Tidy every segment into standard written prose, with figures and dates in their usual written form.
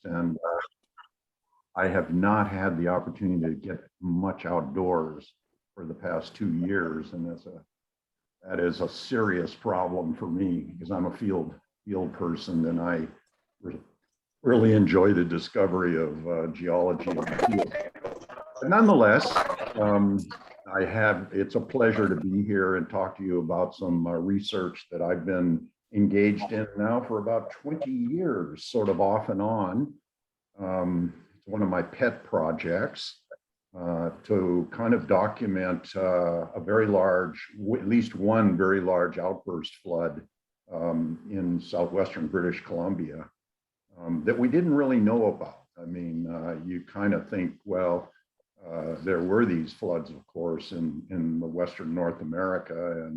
and I have not had the opportunity to get much outdoors for the past 2 years, and that is a serious problem for me because I'm a field person, and I really enjoy the discovery of geology in the field. But nonetheless, it's a pleasure to be here and talk to you about some research that I've been engaged in now for about 20 years, sort of off and on. It's one of my pet projects to kind of document a very large, at least one very large outburst flood in southwestern British Columbia that we didn't really know about. I mean, you kind of think, well, there were these floods, of course, in the Western North America,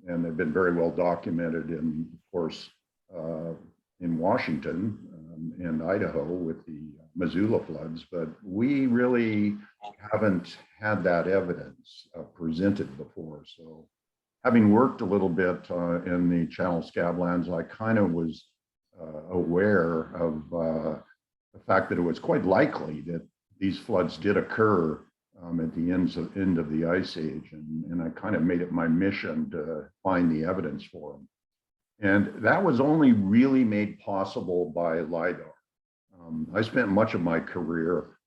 and they've been very well documented in, of course, in Washington and Idaho with the Missoula floods, but we really haven't had that evidence presented before. So having worked a little bit in the Channel Scablands, I kind of was aware of the fact that it was quite likely that these floods did occur at the end of the Ice Age, and I kind of made it my mission to find the evidence for them. And that was only really made possible by lidar. I spent much of my career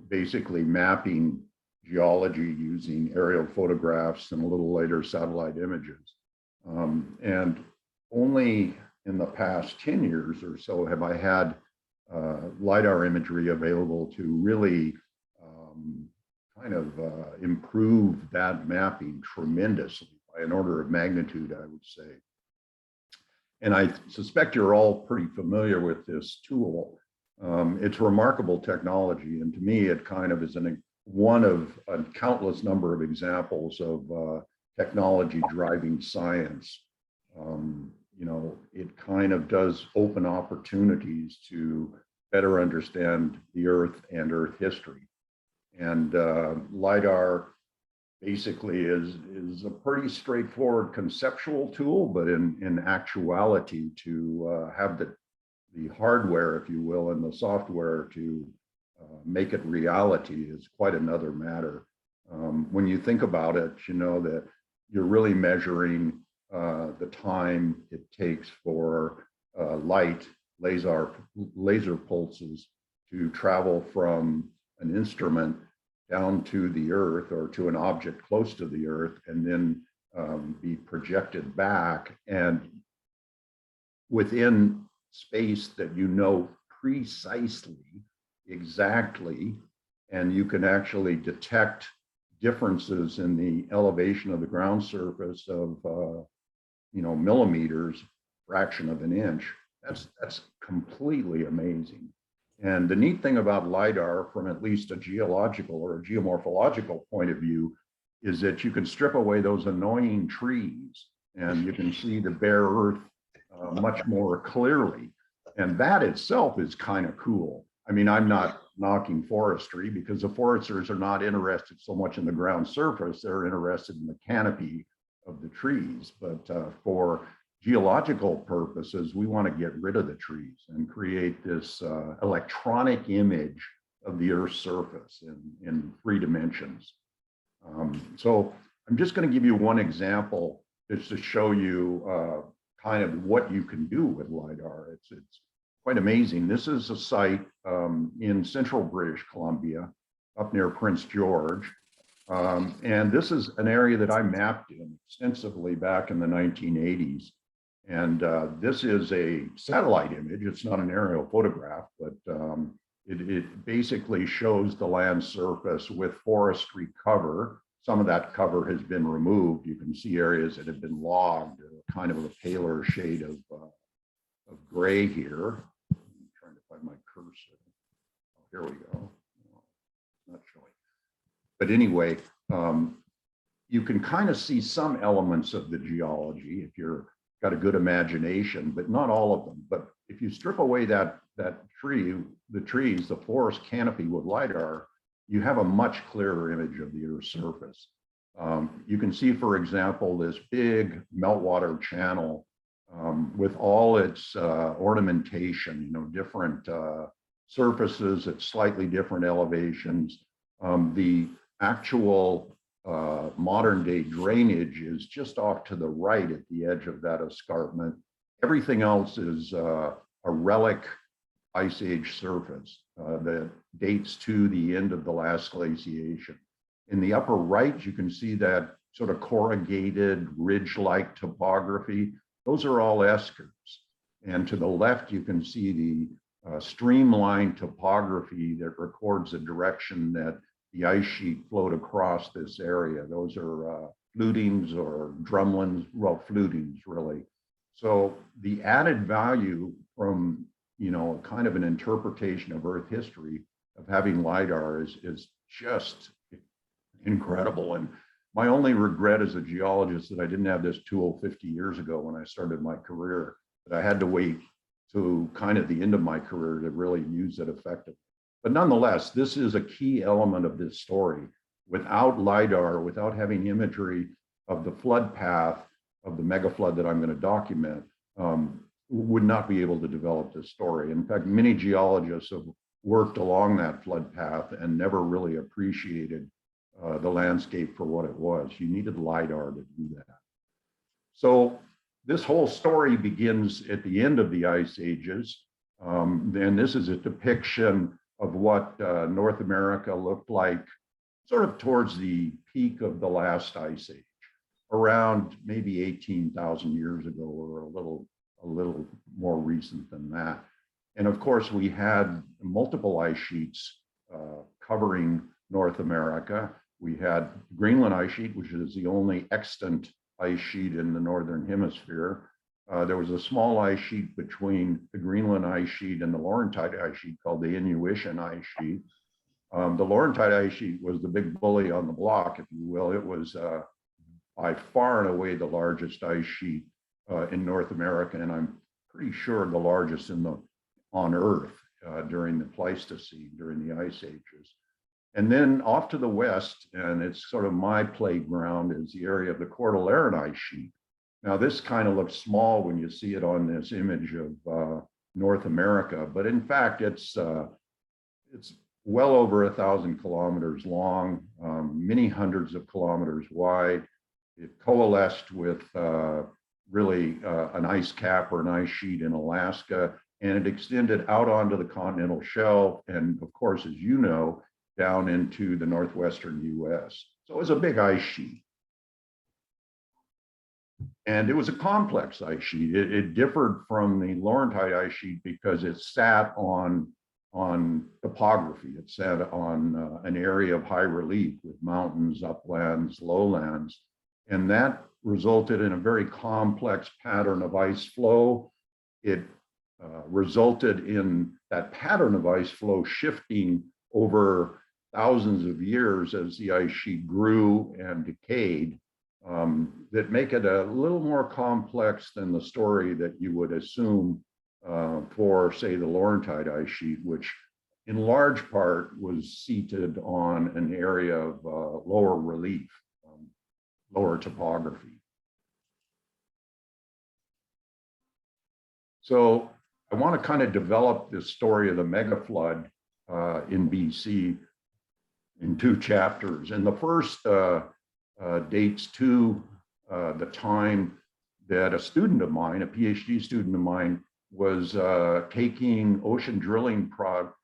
basically mapping geology using aerial photographs and a little later satellite images. And only in the past 10 years or so have I had lidar imagery available to really kind of improve that mapping tremendously by an order of magnitude, I would say. And I suspect you're all pretty familiar with this tool. It's remarkable technology, and to me, it kind of is one of a countless number of examples of technology driving science. You know, it kind of does open opportunities to better understand the Earth and Earth history. And lidar basically is a pretty straightforward conceptual tool, but in actuality, to have the hardware, if you will, and the software to make it reality is quite another matter. When you think about it, you know that you're really measuring the time it takes for light, laser pulses to travel from an instrument down to the Earth or to an object close to the Earth, and then be projected back, and within space that you know precisely, exactly, and you can actually detect differences in the elevation of the ground surface of millimeters, fraction of an inch. That's completely amazing. And the neat thing about lidar, from at least a geological or a geomorphological point of view, is that you can strip away those annoying trees and you can see the bare earth much more clearly. And that itself is kind of cool. I mean, I'm not knocking forestry, because the foresters are not interested so much in the ground surface, they're interested in the canopy of the trees. But for geological purposes, we want to get rid of the trees and create this electronic image of the Earth's surface in 3 dimensions. So I'm just going to give you one example just to show you kind of what you can do with lidar. It's quite amazing. This is a site in central British Columbia, up near Prince George. And this is an area that I mapped in extensively back in the 1980s. And this is a satellite image. It's not an aerial photograph, but it basically shows the land surface with forestry cover. Some of that cover has been removed. You can see areas that have been logged, kind of a paler shade of gray here. I'm trying to find my cursor. Oh, here we go. Not showing. But anyway, you can kind of see some elements of the geology if you're got a good imagination, but not all of them. But if you strip away the forest canopy with lidar, you have a much clearer image of the Earth's surface. You can see, for example, this big meltwater channel with all its ornamentation, different surfaces at slightly different elevations. The actual modern day drainage is just off to the right at the edge of that escarpment. Everything else is a relic ice age surface that dates to the end of the last glaciation. In the upper right, you can see that sort of corrugated ridge-like topography. Those are all eskers. And to the left, you can see the streamlined topography that records the direction that the ice sheet flowed across this area. Those are flutings or drumlins, well, flutings really. So the added value from, kind of an interpretation of Earth history of having lidar is just incredible. And my only regret as a geologist that I didn't have this tool 50 years ago when I started my career, that I had to wait to kind of the end of my career to really use it effectively. But nonetheless, this is a key element of this story. Without lidar, without having imagery of the flood path of the megaflood that I'm going to document, would not be able to develop this story. In fact, many geologists have worked along that flood path and never really appreciated the landscape for what it was. You needed lidar to do that. So this whole story begins at the end of the ice ages. And this is a depiction of what North America looked like sort of towards the peak of the last ice age, around maybe 18,000 years ago, or a little more recent than that. And of course, we had multiple ice sheets covering North America. We had the Greenland ice sheet, which is the only extant ice sheet in the Northern Hemisphere. There was a small ice sheet between the Greenland ice sheet and the Laurentide ice sheet called the Inuitian ice sheet. The Laurentide ice sheet was the big bully on the block, if you will. It was by far and away the largest ice sheet in North America, and I'm pretty sure the largest on Earth during the Pleistocene, during the ice ages. And then off to the west, and it's sort of my playground, is the area of the Cordilleran ice sheet. Now, this kind of looks small when you see it on this image of North America, but in fact, it's well over 1,000 kilometers long, many hundreds of kilometers wide. It coalesced with really an ice cap or an ice sheet in Alaska, and it extended out onto the continental shelf, and of course, as you know, down into the northwestern US. So it was a big ice sheet. And it was a complex ice sheet. It differed from the Laurentide ice sheet because it sat on topography. It sat on an area of high relief with mountains, uplands, lowlands. And that resulted in a very complex pattern of ice flow. It resulted in that pattern of ice flow shifting over thousands of years as the ice sheet grew and decayed, that make it a little more complex than the story that you would assume for, say, the Laurentide ice sheet, which in large part was seated on an area of lower relief, lower topography. So I want to kind of develop this story of the megaflood in BC in two chapters. And the first dates to the time that a student of mine, a PhD student of mine, was taking ocean drilling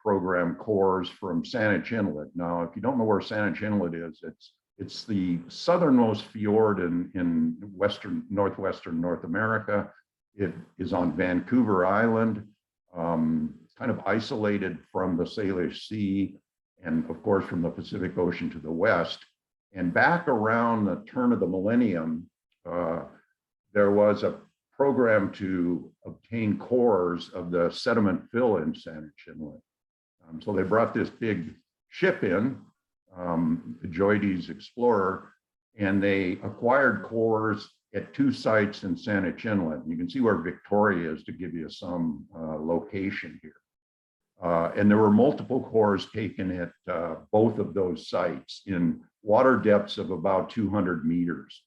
program cores from Saanich Inlet. Now, if you don't know where Saanich Inlet is, it's the southernmost fjord in northwestern North America. It is on Vancouver Island, kind of isolated from the Salish Sea, and of course from the Pacific Ocean to the west. And back around the turn of the millennium, there was a program to obtain cores of the sediment fill in Saanich Inlet. So they brought this big ship in, the Joides Explorer, and they acquired cores at two sites in Saanich Inlet. You can see where Victoria is to give you some location here. And there were multiple cores taken at both of those sites in water depths of about 200 meters.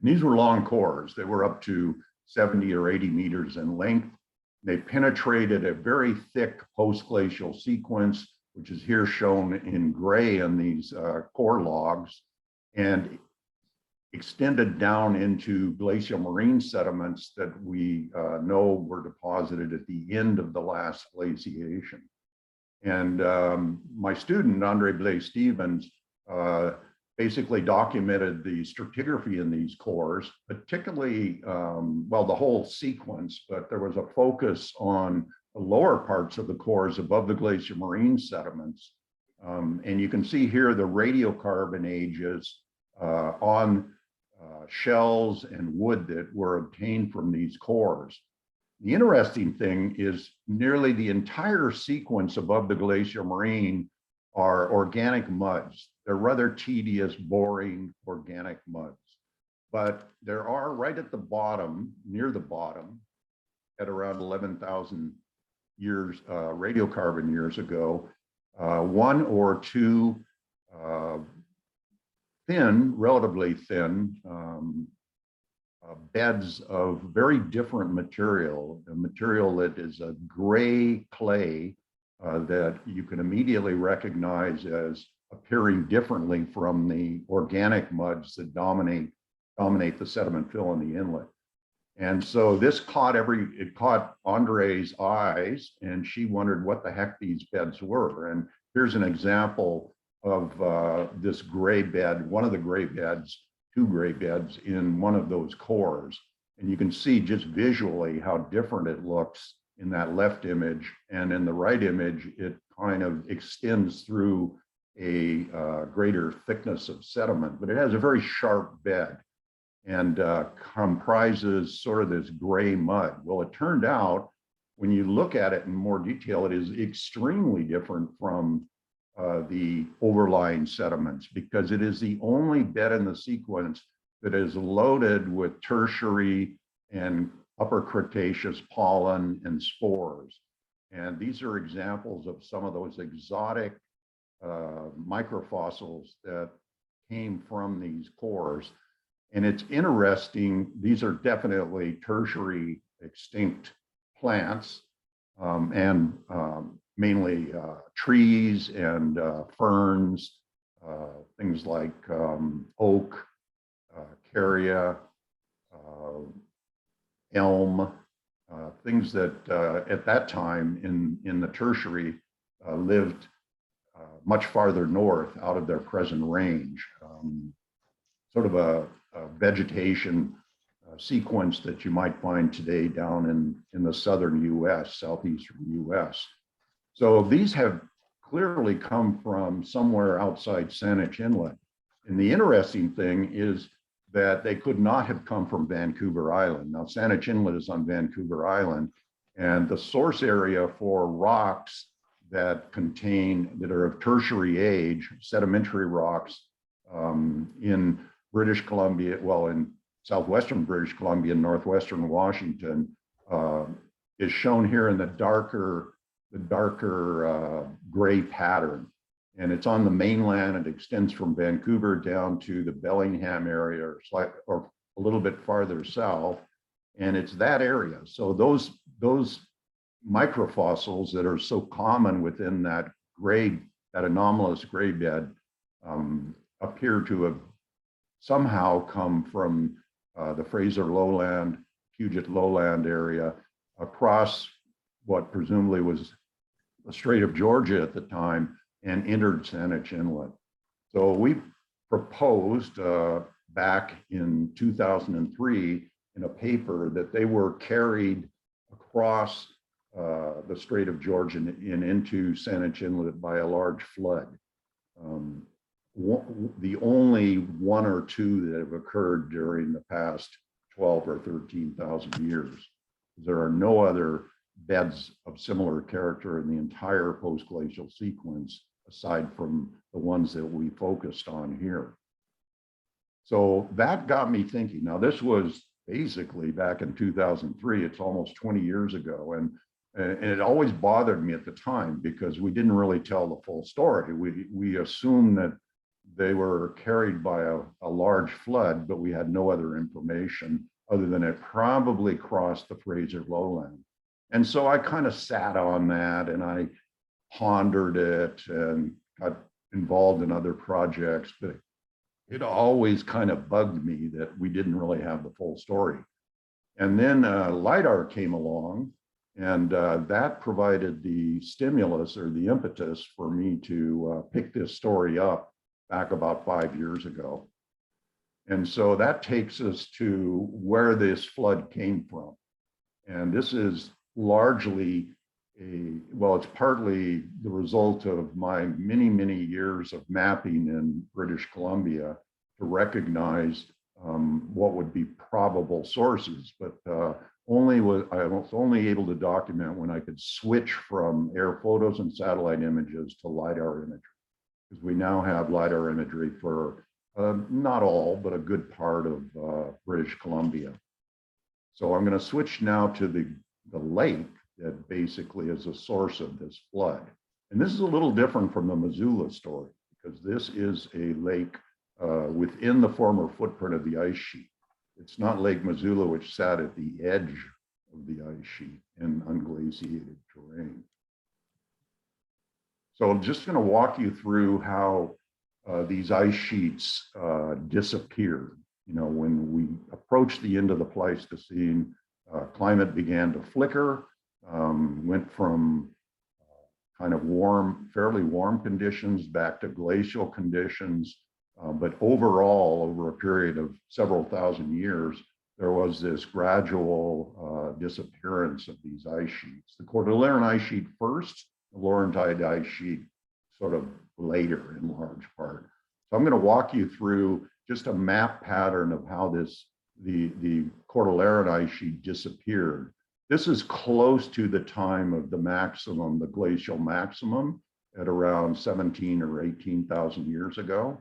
And these were long cores. They were up to 70 or 80 meters in length. They penetrated a very thick post-glacial sequence, which is here shown in gray in these core logs, and extended down into glacial marine sediments that we know were deposited at the end of the last glaciation. And my student, Andre Blais-Stevens, basically documented the stratigraphy in these cores, particularly, well, the whole sequence, but there was a focus on the lower parts of the cores above the glacial marine sediments. And you can see here the radiocarbon ages on shells and wood that were obtained from these cores. The interesting thing is nearly the entire sequence above the glacial marine are organic muds. They're rather tedious, boring organic muds. But there are right at the bottom, near the bottom, at around 11,000 years, radiocarbon years ago, one or two thin, relatively thin, beds of very different material, a material that is a gray clay that you can immediately recognize as appearing differently from the organic muds that dominate the sediment fill in the inlet. And so this it caught Andre's eyes, and she wondered what the heck these beds were. And here's an example of this gray bed, one of the gray beds, two gray beds in one of those cores. And you can see just visually how different it looks in that left image. And in the right image, it kind of extends through a greater thickness of sediment, but it has a very sharp bed and comprises sort of this gray mud. Well, it turned out when you look at it in more detail, it is extremely different from the overlying sediments, because it is the only bed in the sequence that is loaded with tertiary and upper Cretaceous pollen and spores. And these are examples of some of those exotic microfossils that came from these cores. And it's interesting, these are definitely tertiary extinct plants, and mainly trees and ferns, things like oak, carya, elm, things that at that time in the tertiary lived much farther north out of their present range. Sort of a vegetation sequence that you might find today down in the southern US, southeastern US. So these have clearly come from somewhere outside Saanich Inlet. And the interesting thing is that they could not have come from Vancouver Island. Now, Saanich Inlet is on Vancouver Island, and the source area for rocks that are of tertiary age, sedimentary rocks in British Columbia, well, in southwestern British Columbia and northwestern Washington, is shown here in the darker gray pattern. And it's on the mainland. It extends from Vancouver down to the Bellingham area, or a little bit farther south. And it's that area. So those microfossils that are so common within that anomalous gray bed appear to have somehow come from the Fraser Lowland, Puget Lowland area across what presumably was the Strait of Georgia at the time and entered Saanich Inlet. So we proposed back in 2003 in a paper that they were carried across the Strait of Georgia and into Saanich Inlet by a large flood. The only one or two that have occurred during the past 12 or 13,000 years. There are no other beds of similar character in the entire post-glacial sequence, aside from the ones that we focused on here. So that got me thinking. Now, this was basically back in 2003. It's almost 20 years ago. And it always bothered me at the time because we didn't really tell the full story. We assumed that they were carried by a large flood, but we had no other information other than it probably crossed the Fraser Lowland. And so I kind of sat on that and I pondered it and got involved in other projects, but it always kind of bugged me that we didn't really have the full story. And then lidar came along, and that provided the stimulus or the impetus for me to pick this story up back about 5 years ago. And so that takes us to where this flood came from. And this is largely well, it's partly the result of my many, many years of mapping in British Columbia to recognize what would be probable sources, but I was only able to document when I could switch from air photos and satellite images to lidar imagery, because we now have lidar imagery for not all, but a good part of British Columbia. So I'm going to switch now to the lake that basically is a source of this flood. And this is a little different from the Missoula story, because this is a lake within the former footprint of the ice sheet. It's not Lake Missoula, which sat at the edge of the ice sheet in unglaciated terrain. So I'm just going to walk you through how these ice sheets disappeared. You know, when we approached the end of the Pleistocene, climate began to flicker, went from kind of warm, fairly warm conditions back to glacial conditions. But overall, over a period of several thousand years, there was this gradual disappearance of these ice sheets. The Cordilleran ice sheet first, the Laurentide ice sheet sort of later in large part. So I'm going to walk you through just a map pattern of how the Cordilleran ice sheet disappeared. This is close to the time of the maximum, the glacial maximum, at around 17 or 18,000 years ago.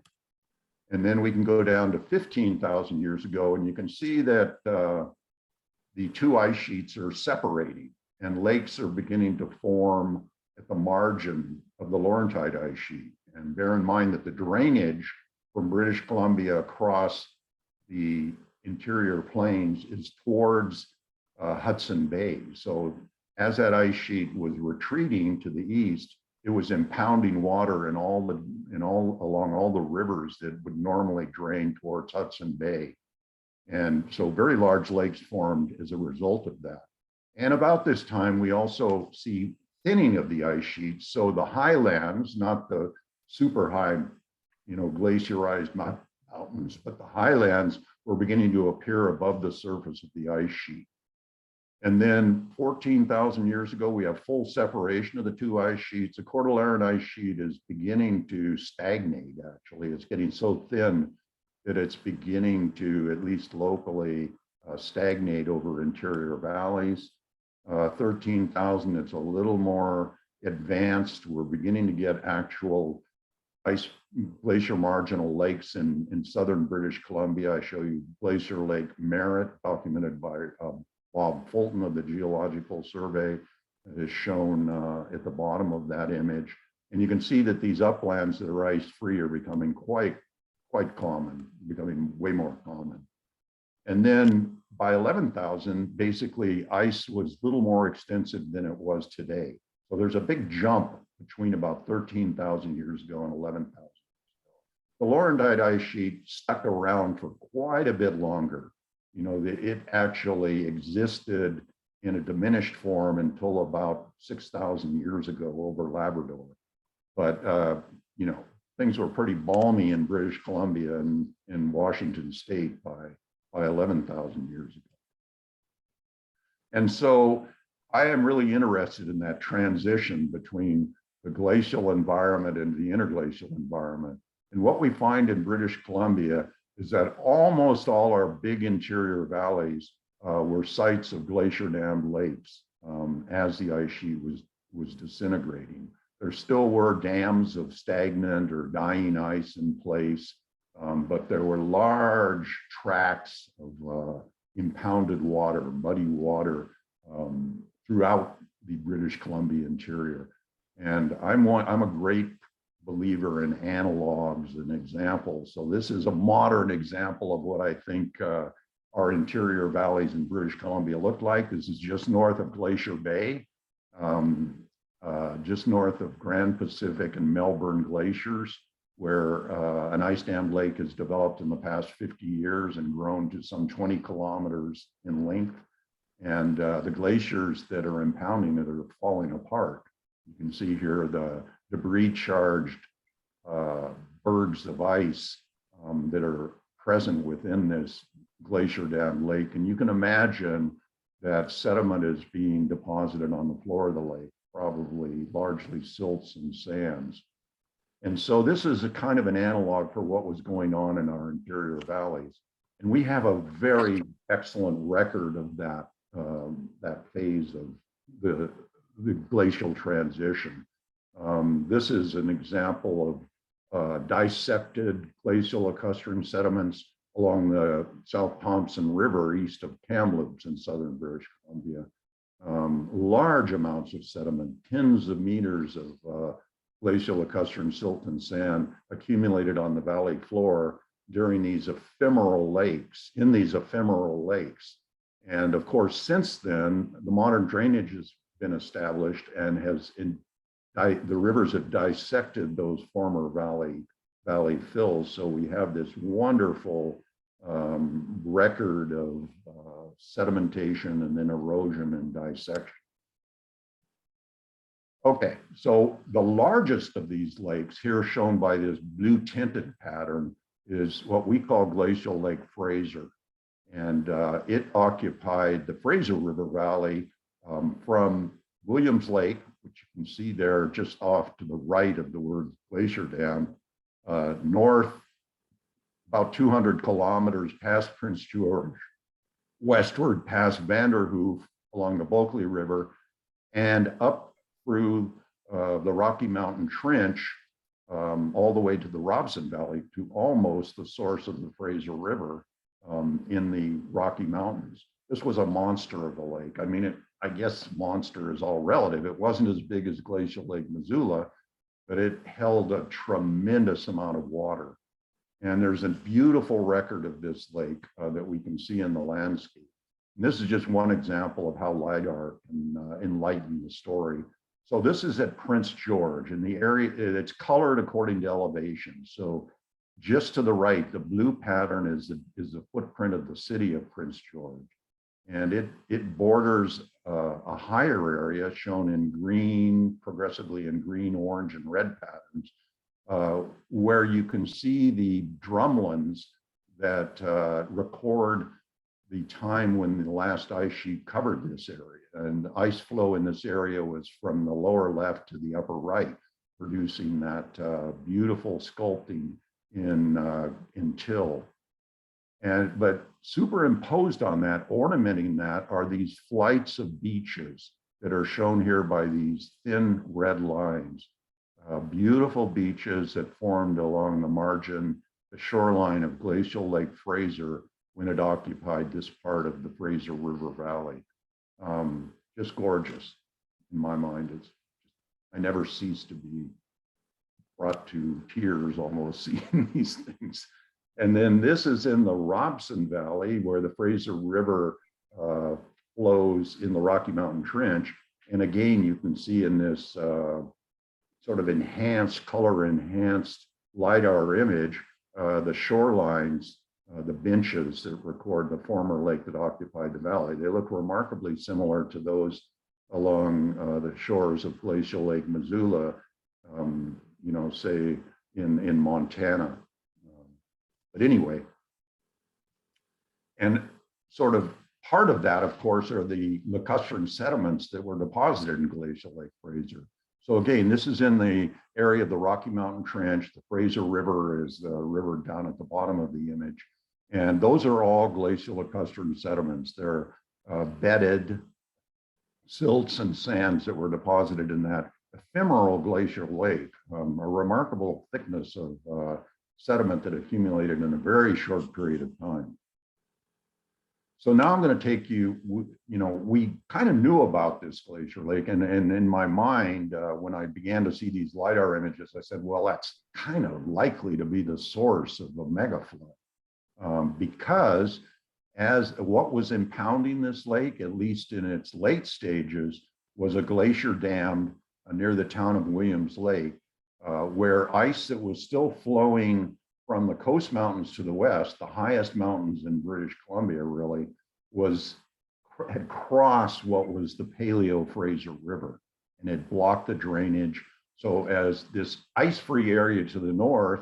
And then we can go down to 15,000 years ago, and you can see that the two ice sheets are separating, and lakes are beginning to form at the margin of the Laurentide ice sheet. And bear in mind that the drainage from British Columbia across the interior plains is towards Hudson Bay. So as that ice sheet was retreating to the east, it was impounding water along all the rivers that would normally drain towards Hudson Bay. And so very large lakes formed as a result of that. And about this time, we also see thinning of the ice sheets. So the highlands, not the super high, glaciarized mountains, but the highlands were beginning to appear above the surface of the ice sheet. And then 14,000 years ago, we have full separation of the two ice sheets. The Cordilleran ice sheet is beginning to stagnate, actually. It's getting so thin that it's beginning to, at least locally, stagnate over interior valleys. 13,000, it's a little more advanced. We're beginning to get actual glacier marginal lakes in southern British Columbia. I show you Glacier Lake Merritt, documented by Bob Fulton of the Geological Survey, is shown at the bottom of that image. And you can see that these uplands that are ice-free are becoming quite common, becoming way more common. And then by 11,000, basically ice was little more extensive than it was today. So there's a big jump between about 13,000 years ago and 11,000 years ago. The Laurentide ice sheet stuck around for quite a bit longer. It actually existed in a diminished form until about 6,000 years ago over Labrador. But, things were pretty balmy in British Columbia and in Washington State by 11,000 years ago. And so I am really interested in that transition between the glacial environment and the interglacial environment. And what we find in British Columbia is that almost all our big interior valleys were sites of glacier dammed lakes as the ice sheet was disintegrating. There still were dams of stagnant or dying ice in place, but there were large tracts of impounded water, muddy water throughout the British Columbia interior. And I'm a great believer in analogs and examples. So this is a modern example of what I think our interior valleys in British Columbia look like. This is just north of Glacier Bay, just north of Grand Pacific and Melbourne glaciers, where an ice dam lake has developed in the past 50 years and grown to some 20 kilometers in length. And the glaciers that are impounding it are falling apart. You can see here the debris charged bergs of ice that are present within this glacier dam lake. And you can imagine that sediment is being deposited on the floor of the lake, probably largely silts and sands. And so this is a kind of an analog for what was going on in our interior valleys. And we have a very excellent record of that, that phase of the glacial transition. This is an example of dissected glacial lacustrine sediments along the South Thompson River east of Kamloops in southern British Columbia. Large amounts of sediment, tens of meters of glacial lacustrine silt and sand accumulated on the valley floor during these ephemeral lakes, in these ephemeral lakes. And of course, since then, the modern drainage has been established and the rivers have dissected those former valley fills. So we have this wonderful record of sedimentation and then erosion and dissection. Okay, so the largest of these lakes here shown by this blue tinted pattern is what we call Glacial Lake Fraser. And it occupied the Fraser River Valley from Williams Lake, which you can see there just off to the right of the word Glacier Dam, north about 200 kilometers past Prince George, westward past Vanderhoof along the Berkeley River, and up through the Rocky Mountain Trench all the way to the Robson Valley to almost the source of the Fraser River in the Rocky Mountains. This was a monster of a lake. I mean, I guess monster is all relative. It wasn't as big as Glacial Lake Missoula, but it held a tremendous amount of water. And there's a beautiful record of this lake that we can see in the landscape. And this is just one example of how lidar can enlighten the story. So this is at Prince George, and the area, it's colored according to elevation. So just to the right, the blue pattern is the footprint of the city of Prince George. And it borders a higher area shown in green, progressively in green, orange, and red patterns, where you can see the drumlins that record the time when the last ice sheet covered this area. And ice flow in this area was from the lower left to the upper right, producing that beautiful sculpting in till. But superimposed on that, ornamenting that, are these flights of beaches that are shown here by these thin red lines. Beautiful beaches that formed along the margin, the shoreline of Glacial Lake Fraser when it occupied this part of the Fraser River Valley. Just gorgeous in my mind. I never cease to be brought to tears almost seeing these things. And then this is in the Robson Valley where the Fraser River flows in the Rocky Mountain Trench. And again, you can see in this sort of enhanced, color enhanced lidar image, the shorelines, the benches that record the former lake that occupied the valley. They look remarkably similar to those along the shores of Glacial Lake Missoula, you know, say in Montana. But anyway, and sort of part of that, of course, are the lacustrine sediments that were deposited in Glacial Lake Fraser. So again, this is in the area of the Rocky Mountain Trench. The Fraser River is the river down at the bottom of the image. And those are all glacial lacustrine sediments. They're bedded silts and sands that were deposited in that ephemeral glacial lake, a remarkable thickness of sediment that accumulated in a very short period of time. So now I'm going to take you, you know, we kind of knew about this glacier lake, and in my mind, when I began to see these lidar images, I said, well, that's kind of likely to be the source of a megaflood, because as what was impounding this lake, at least in its late stages, was a glacier dam near the town of Williams Lake, where ice that was still flowing from the coast mountains to the west, the highest mountains in British Columbia really, had crossed what was the Paleo-Fraser River, and it blocked the drainage. So as this ice-free area to the north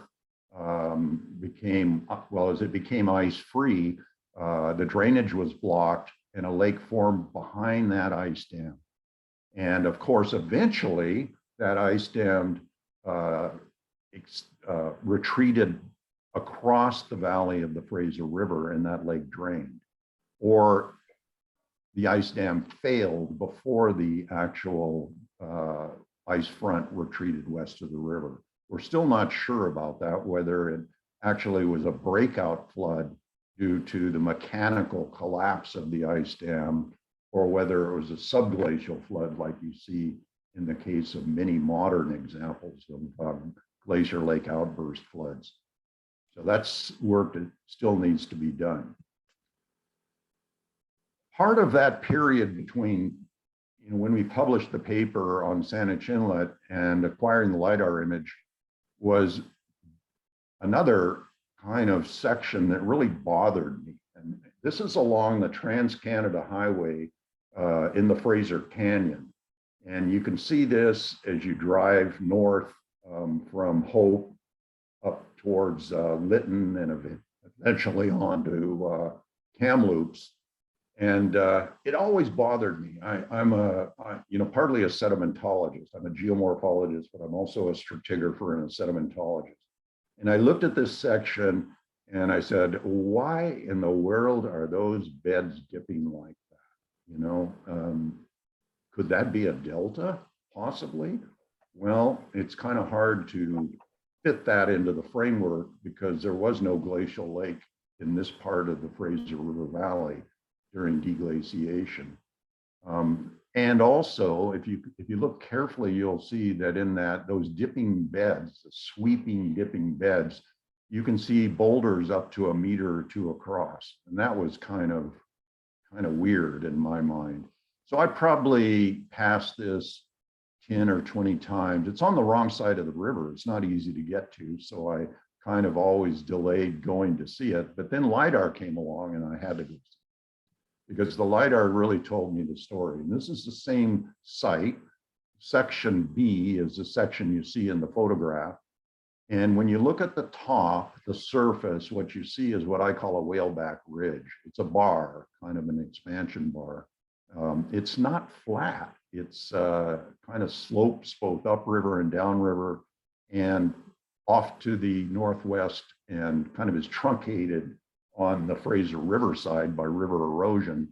as it became ice-free, the drainage was blocked and a lake formed behind that ice dam. And of course, eventually that ice dam retreated across the valley of the Fraser River and that lake drained. Or the ice dam failed before the actual ice front retreated west of the river. We're still not sure about that, whether it actually was a breakout flood due to the mechanical collapse of the ice dam, or whether it was a subglacial flood like you see in the case of many modern examples of glacier lake outburst floods. So that's work that still needs to be done. Part of that period between when we published the paper on Saanich Inlet and acquiring the lidar image was another kind of section that really bothered me. And this is along the Trans-Canada Highway in the Fraser Canyon. And you can see this as you drive north from Hope up towards Lytton and eventually on to Kamloops. And it always bothered me. I'm partly a sedimentologist. I'm a geomorphologist, but I'm also a stratigrapher and a sedimentologist. And I looked at this section and I said, why in the world are those beds dipping like that? Could that be a delta, possibly? Well, it's kind of hard to fit that into the framework because there was no glacial lake in this part of the Fraser River Valley during deglaciation. And also, if you look carefully, you'll see that in those dipping beds, the sweeping dipping beds, you can see boulders up to 1 meter or 2 across. And that was kind of weird in my mind. So I probably passed this 10 or 20 times. It's on the wrong side of the river. It's not easy to get to. So I kind of always delayed going to see it. But then lidar came along and I had to go see it, because the lidar really told me the story. And this is the same site. Section B is the section you see in the photograph. And when you look at the top, the surface, what you see is what I call a whaleback ridge. It's a bar, kind of an expansion bar. It's not flat. It's kind of slopes both upriver and downriver and off to the northwest, and kind of is truncated on the Fraser River side by river erosion.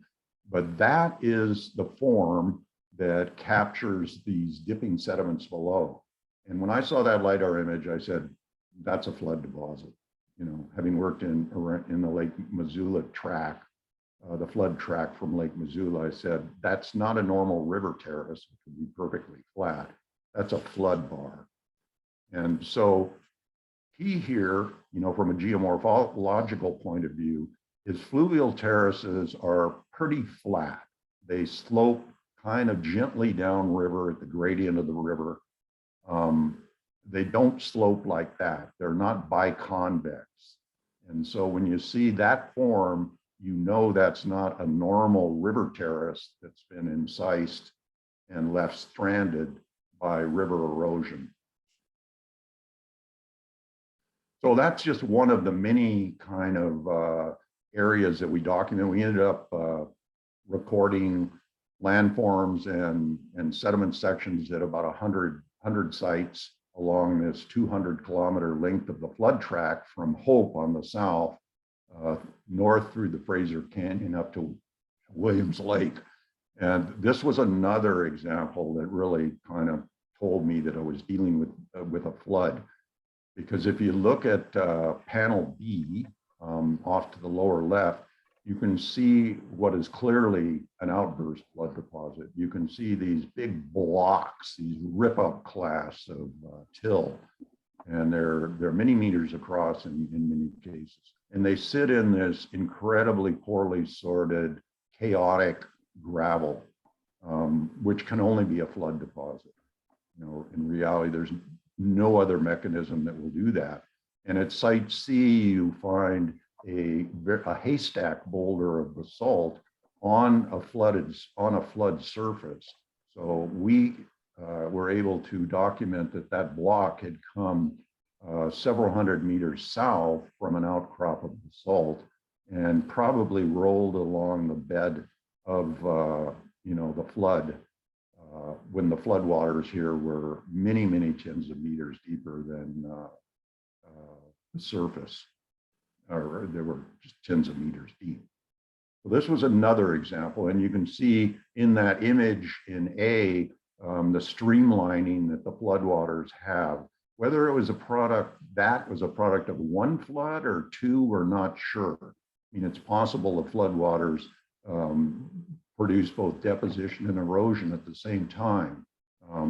But that is the form that captures these dipping sediments below. And when I saw that lidar image, I said, that's a flood deposit. Having worked in the Lake Missoula track, the flood track from Lake Missoula, I said, that's not a normal river terrace. It can be perfectly flat. That's a flood bar. And so key here, from a geomorphological point of view, is fluvial terraces are pretty flat. They slope kind of gently downriver at the gradient of the river. They don't slope like that. They're not biconvex. And so when you see that form, that's not a normal river terrace that's been incised and left stranded by river erosion. So that's just one of the many kind of areas that we document. We ended up recording landforms and sediment sections at about 100 sites along this 200-kilometer length of the flood track from Hope on the south, north through the Fraser Canyon up to Williams Lake. And this was another example that really kind of told me that I was dealing with a flood. Because if you look at panel B off to the lower left, you can see what is clearly an outburst flood deposit. You can see these big blocks, these rip-up class of till, and they're many meters across in many cases. And they sit in this incredibly poorly sorted, chaotic gravel, which can only be a flood deposit. You know, in reality, there's no other mechanism that will do that. And at Site C, you find a haystack boulder of basalt on a flood surface. So we were able to document that that block had come several hundred meters south from an outcrop of basalt and probably rolled along the bed of you know, the flood when the floodwaters here were many, many tens of meters deeper than the surface, or they were just tens of meters deep. So this was another example, and you can see in that image in A, the streamlining that the floodwaters have. Whether it was a product that was a product of one flood or two, we're not sure. I mean, it's possible the floodwaters produce both deposition and erosion at the same time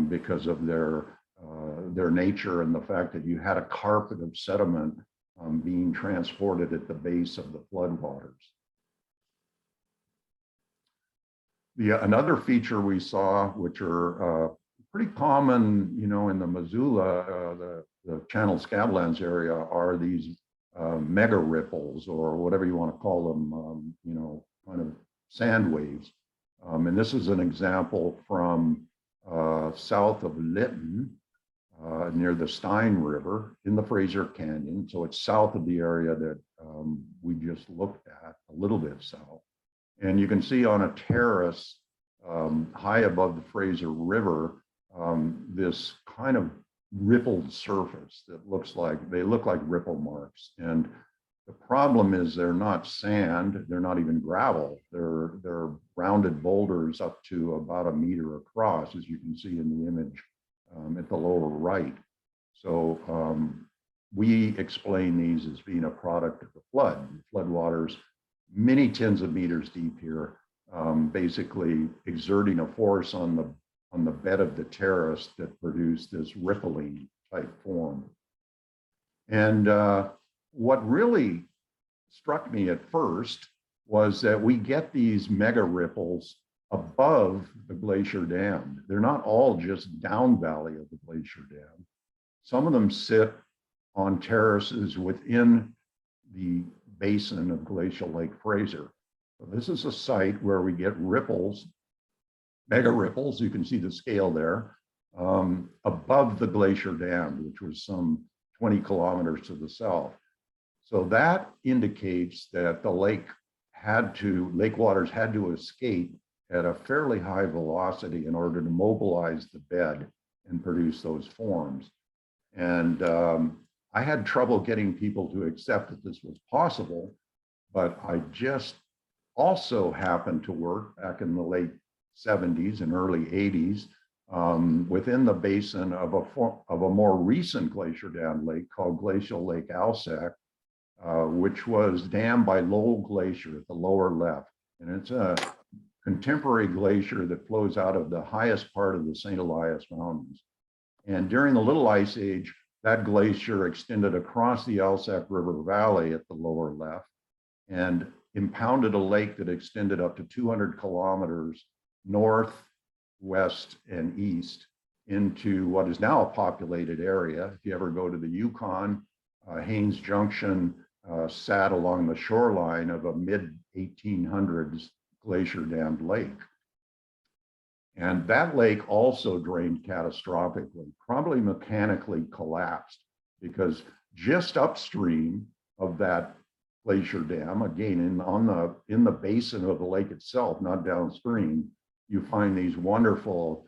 because of their nature and the fact that you had a carpet of sediment being transported at the base of the floodwaters. Another feature we saw, which are pretty common, you know, in the Missoula, the Channel Scablands area, are these mega ripples, or whatever you want to call them, you know, kind of sand waves. And this is an example from south of Lytton, near the Stein River in the Fraser Canyon. So it's south of the area that we just looked at, a little bit south. And you can see on a terrace high above the Fraser River, this kind of rippled surface that looks like, they look like ripple marks. And the problem is they're not sand, they're not even gravel. They're rounded boulders up to about a meter across, as you can see in the image at the lower right. So we explain these as being a product of the flood. Floodwaters, many tens of meters deep here, basically exerting a force on the bed of the terrace that produced this rippling type form. And what really struck me at first was that we get these mega ripples above the Glacier Dam. They're not all just down valley of the Glacier Dam. Some of them sit on terraces within the basin of Glacial Lake Fraser. So this is a site where we get ripples, mega ripples, you can see the scale there, above the Glacier Dam, which was some 20 kilometers to the south. So that indicates that the lake waters had to escape at a fairly high velocity in order to mobilize the bed and produce those forms. And I had trouble getting people to accept that this was possible, but I just also happened to work back in the late 70s and early 80s within the basin of a more recent glacier dam lake called Glacial Lake Alsac, which was dammed by Lowell Glacier at the lower left. And it's a contemporary glacier that flows out of the highest part of the St. Elias Mountains. And during the Little Ice Age, that glacier extended across the Alsac River Valley at the lower left and impounded a lake that extended up to 200 kilometers north, west, and east into what is now a populated area. If you ever go to the Yukon, Haines Junction sat along the shoreline of a mid-1800s glacier dammed lake. And that lake also drained catastrophically, probably mechanically collapsed, because just upstream of that glacier dam, again, in the basin of the lake itself, not downstream, you find these wonderful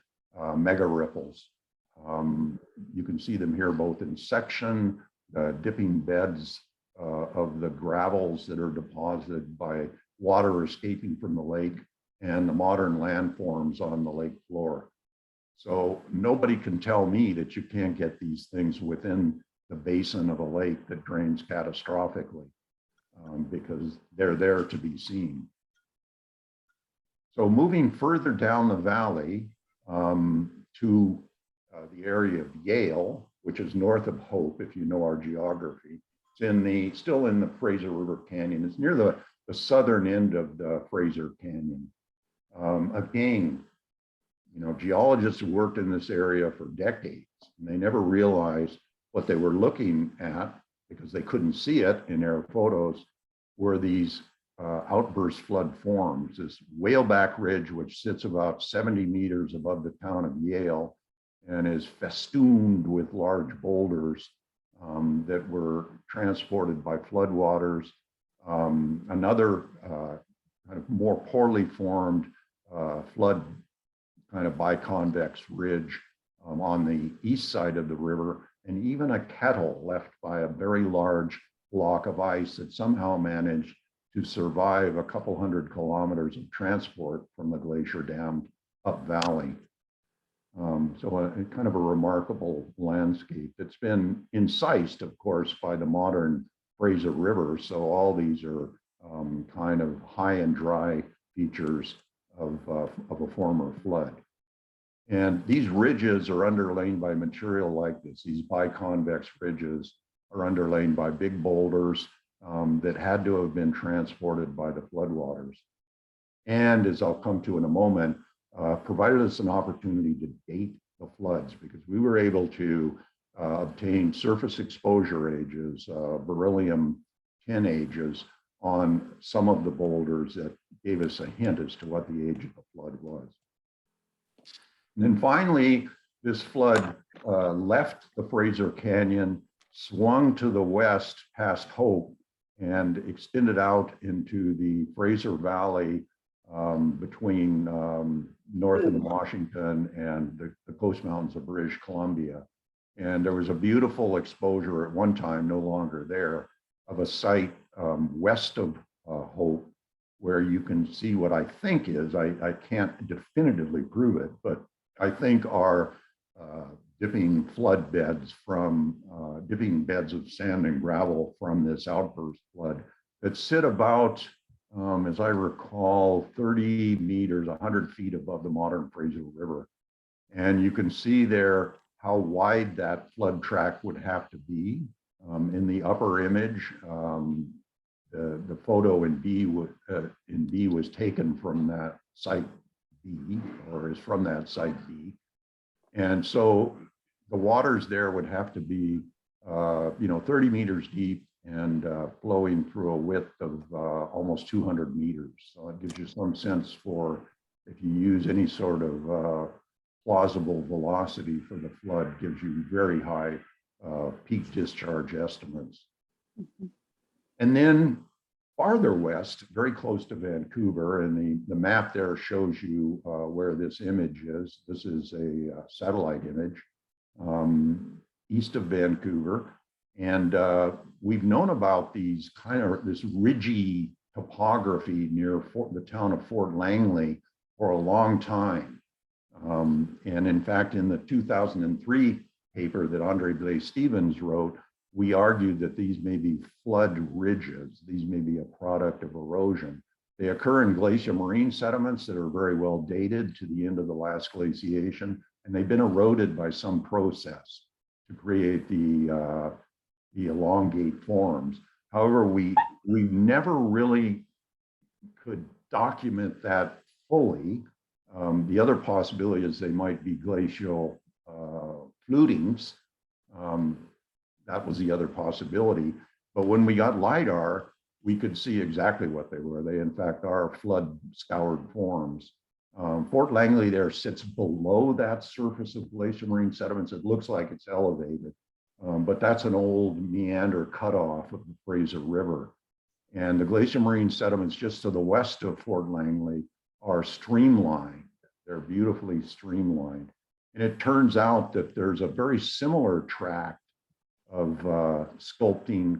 mega ripples. You can see them here both in section, dipping beds of the gravels that are deposited by water escaping from the lake, and the modern landforms on the lake floor. So nobody can tell me that you can't get these things within the basin of a lake that drains catastrophically, because they're there to be seen. So moving further down the valley to the area of Yale, which is north of Hope, if you know our geography. It's still in the Fraser River Canyon. It's near the southern end of the Fraser Canyon. Again, geologists have worked in this area for decades, and they never realized what they were looking at, because they couldn't see it in air photos, were these outburst flood forms. This whaleback ridge, which sits about 70 meters above the town of Yale and is festooned with large boulders that were transported by floodwaters. Another kind of more poorly formed flood kind of biconvex ridge on the east side of the river, and even a kettle left by a very large block of ice that somehow managed to survive a couple hundred kilometers of transport from the glacier dammed up valley. So a kind of a remarkable landscape that's been incised, of course, by the modern Fraser River. So all these are kind of high and dry features of a former flood. And these ridges are underlain by material like this. These biconvex ridges are underlain by big boulders that had to have been transported by the floodwaters. And as I'll come to in a moment, provided us an opportunity to date the floods, because we were able to obtain surface exposure ages, beryllium 10 ages on some of the boulders that gave us a hint as to what the age of the flood was. And then finally, this flood left the Fraser Canyon, swung to the west past Hope, and extended out into the Fraser Valley between northern Washington and the Coast Mountains of British Columbia. And there was a beautiful exposure at one time, no longer there, of a site west of Hope, where you can see what I think is, I can't definitively prove it, but I think are dipping flood beds from, dipping beds of sand and gravel from this outburst flood that sit about, as I recall, 30 meters, 100 feet above the modern Fraser River. And you can see there how wide that flood track would have to be. In the upper image, the photo in B was taken from that site B, or is from that site B. And so the waters there would have to be, 30 meters deep and flowing through a width of almost 200 meters. So it gives you some sense for, if you use any sort of plausible velocity for the flood, gives you very high peak discharge estimates. Mm-hmm. And then farther west, very close to Vancouver, and the map there shows you where this image is. This is a satellite image east of Vancouver. And we've known about this ridgy topography near the town of Fort Langley for a long time. And in fact, in the 2003 paper that Andre Blais-Stevens wrote, we argued that these may be flood ridges. These may be a product of erosion. They occur in glacial marine sediments that are very well dated to the end of the last glaciation, and they've been eroded by some process to create the elongate forms. However, we never really could document that fully. The other possibility is they might be glacial flutings. That was the other possibility. But when we got lidar, we could see exactly what they were. They, in fact, are flood scoured forms. Fort Langley there sits below that surface of glacial marine sediments. It looks like it's elevated, but that's an old meander cutoff of the Fraser River. And the glacial marine sediments just to the west of Fort Langley are streamlined. They're beautifully streamlined. And it turns out that there's a very similar tract of sculpting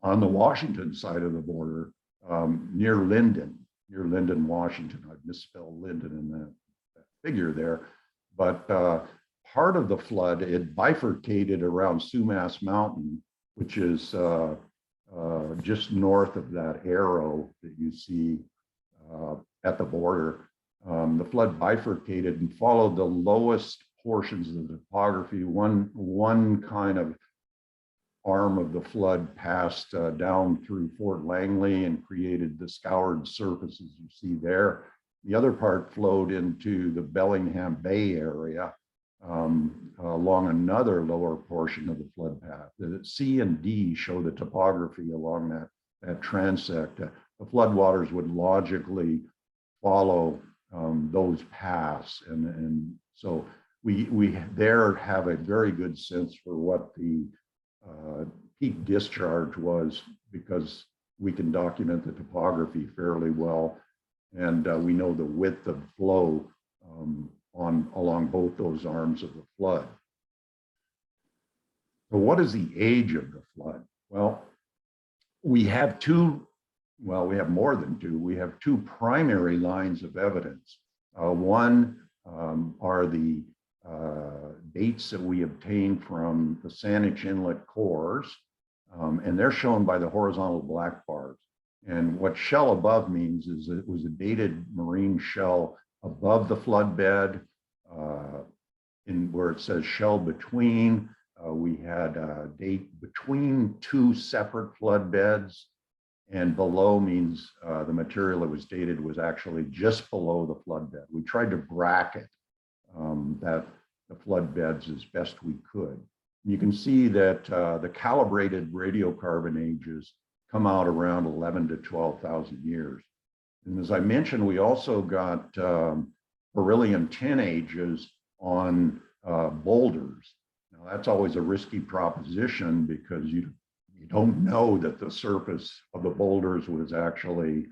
on the Washington side of the border near Linden, Washington. I've misspelled Linden in that figure there. But part of the flood, it bifurcated around Sumas Mountain, which is just north of that arrow that you see at the border. The flood bifurcated and followed the lowest portions of the topography, one kind of arm of the flood passed down through Fort Langley and created the scoured surfaces you see there. The other part flowed into the Bellingham Bay area along another lower portion of the flood path. The C and D show the topography along that transect. The floodwaters would logically follow those paths. And so we there have a very good sense for what the peak discharge was, because we can document the topography fairly well. And we know the width of flow along both those arms of the flood. So what is the age of the flood? Well, we have more than two. We have two primary lines of evidence. One are the dates that we obtained from the Saanich Inlet cores, and they're shown by the horizontal black bars. And what shell above means is that it was a dated marine shell above the flood bed. In where it says shell between, we had a date between two separate flood beds, and below means the material that was dated was actually just below the flood bed. We tried to bracket that the flood beds as best we could. You can see that the calibrated radiocarbon ages come out around 11 to 12,000 years. And as I mentioned, we also got beryllium 10 ages on boulders. Now that's always a risky proposition, because you don't know that the surface of the boulders was actually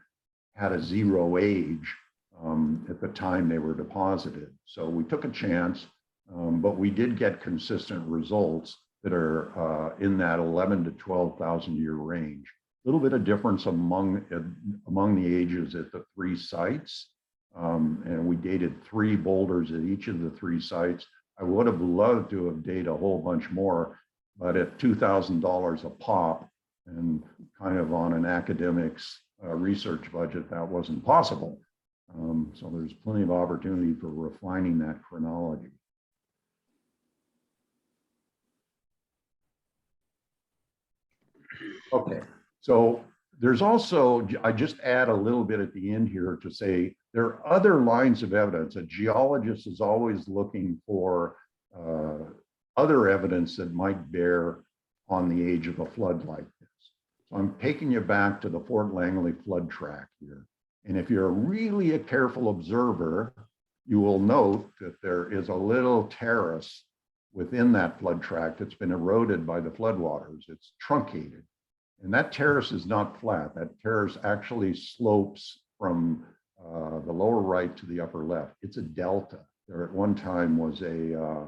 had a zero age at the time they were deposited. So we took a chance, but we did get consistent results that are in that 11 to 12,000 year range. A little bit of difference among the ages at the three sites. And we dated 3 boulders at each of the 3 sites. I would have loved to have dated a whole bunch more, but at $2,000 a pop and kind of on an academic's research budget, that wasn't possible. So there's plenty of opportunity for refining that chronology. Okay, so there's also, I just add a little bit at the end here to say there are other lines of evidence. A geologist is always looking for other evidence that might bear on the age of a flood like this. So I'm taking you back to the Fort Langley flood tract here. And if you're really a careful observer, you will note that there is a little terrace within that flood tract that's been eroded by the floodwaters. It's truncated. And that terrace is not flat. That terrace actually slopes from the lower right to the upper left. It's a delta. There at one time was a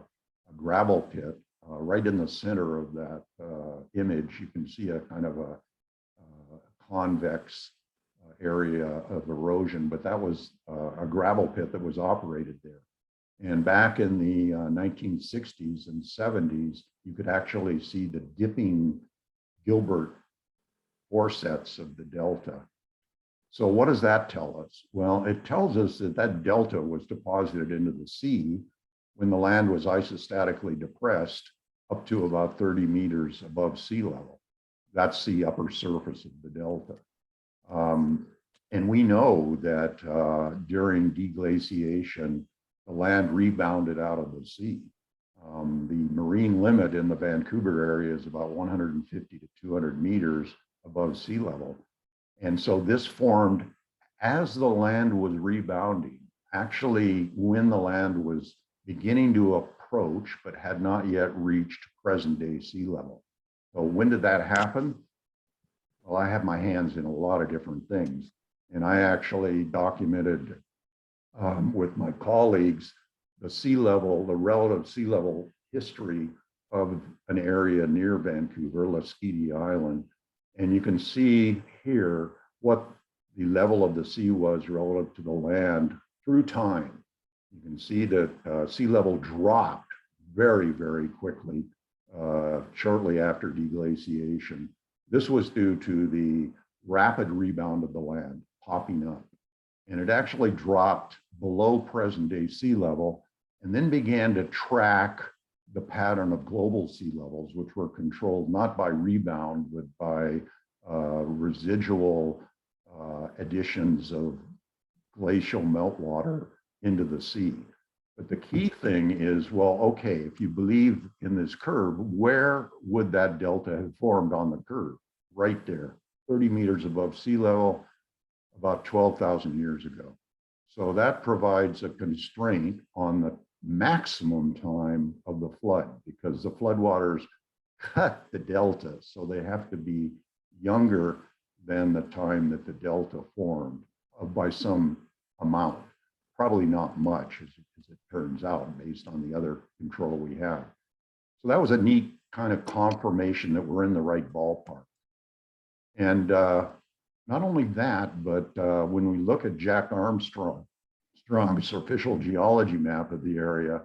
gravel pit right in the center of that image. You can see a kind of a convex area of erosion, but that was a gravel pit that was operated there. And back in the 1960s and 70s, you could actually see the dipping Gilbert foresets of the delta. So what does that tell us? Well, it tells us that that delta was deposited into the sea when the land was isostatically depressed up to about 30 meters above sea level. That's the upper surface of the delta. And we know that during deglaciation, the land rebounded out of the sea. The marine limit in the Vancouver area is about 150 to 200 meters above sea level. And so this formed as the land was rebounding, actually when the land was beginning to approach, but had not yet reached present day sea level. So when did that happen? Well, I have my hands in a lot of different things. And I actually documented with my colleagues the sea level, the relative sea level history of an area near Vancouver, Lasqueti Island. And you can see here what the level of the sea was relative to the land through time. You can see that sea level dropped very, very quickly shortly after deglaciation. This was due to the rapid rebound of the land popping up. And it actually dropped below present day sea level and then began to track the pattern of global sea levels, which were controlled not by rebound, but by residual additions of glacial meltwater into the sea. But the key thing is, well, okay, if you believe in this curve, where would that delta have formed on the curve? Right there, 30 meters above sea level, about 12,000 years ago. So that provides a constraint on the maximum time of the flood, because the floodwaters cut the delta, so they have to be younger than the time that the delta formed by some amount. Probably not much, as it turns out, based on the other control we have. So that was a neat kind of confirmation that we're in the right ballpark. And not only that, but when we look at Jack Armstrong's official geology map of the area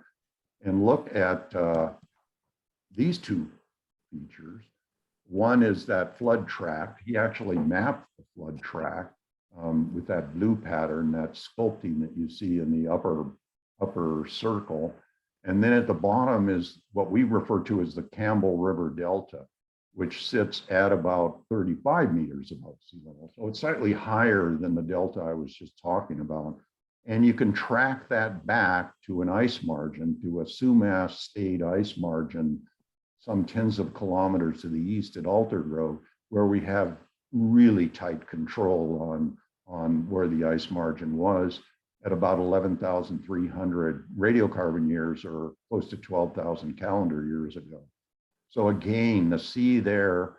and look at these two features, one is that flood track. He actually mapped the flood track with that blue pattern, that sculpting that you see in the upper circle. And then at the bottom is what we refer to as the Campbell River Delta, which sits at about 35 meters above sea level. So it's slightly higher than the delta I was just talking about. And you can track that back to an ice margin, to a Sumas stayed ice margin, some tens of kilometers to the east at Alter Grove, where we have really tight control on where the ice margin was at about 11,300 radiocarbon years, or close to 12,000 calendar years ago. So again, the sea there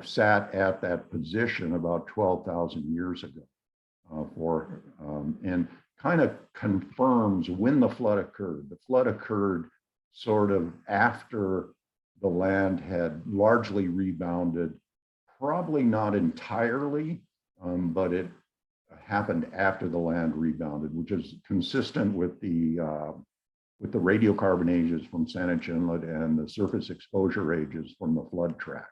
sat at that position about 12,000 years ago and kind of confirms when the flood occurred. The flood occurred sort of after the land had largely rebounded, probably not entirely, but it happened after the land rebounded, which is consistent with the radiocarbon ages from Saanich Inlet and the surface exposure ages from the flood track.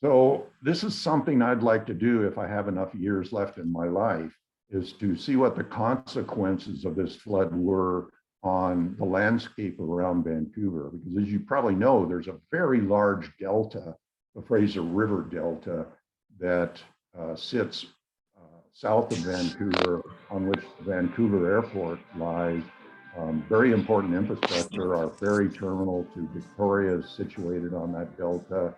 So this is something I'd like to do if I have enough years left in my life, is to see what the consequences of this flood were on the landscape around Vancouver. Because as you probably know, there's a very large delta, the Fraser River Delta, that sits south of Vancouver, on which Vancouver Airport lies. Very important infrastructure. Our ferry terminal to Victoria is situated on that delta.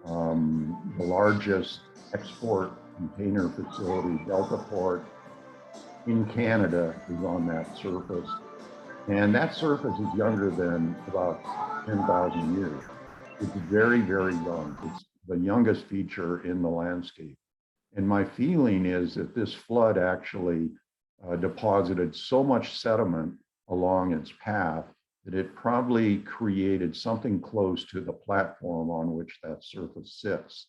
The largest export container facility, Delta Port, in Canada is on that surface. And that surface is younger than about 10,000 years. It's very, very young. It's the youngest feature in the landscape. And my feeling is that this flood actually deposited so much sediment along its path that it probably created something close to the platform on which that surface sits.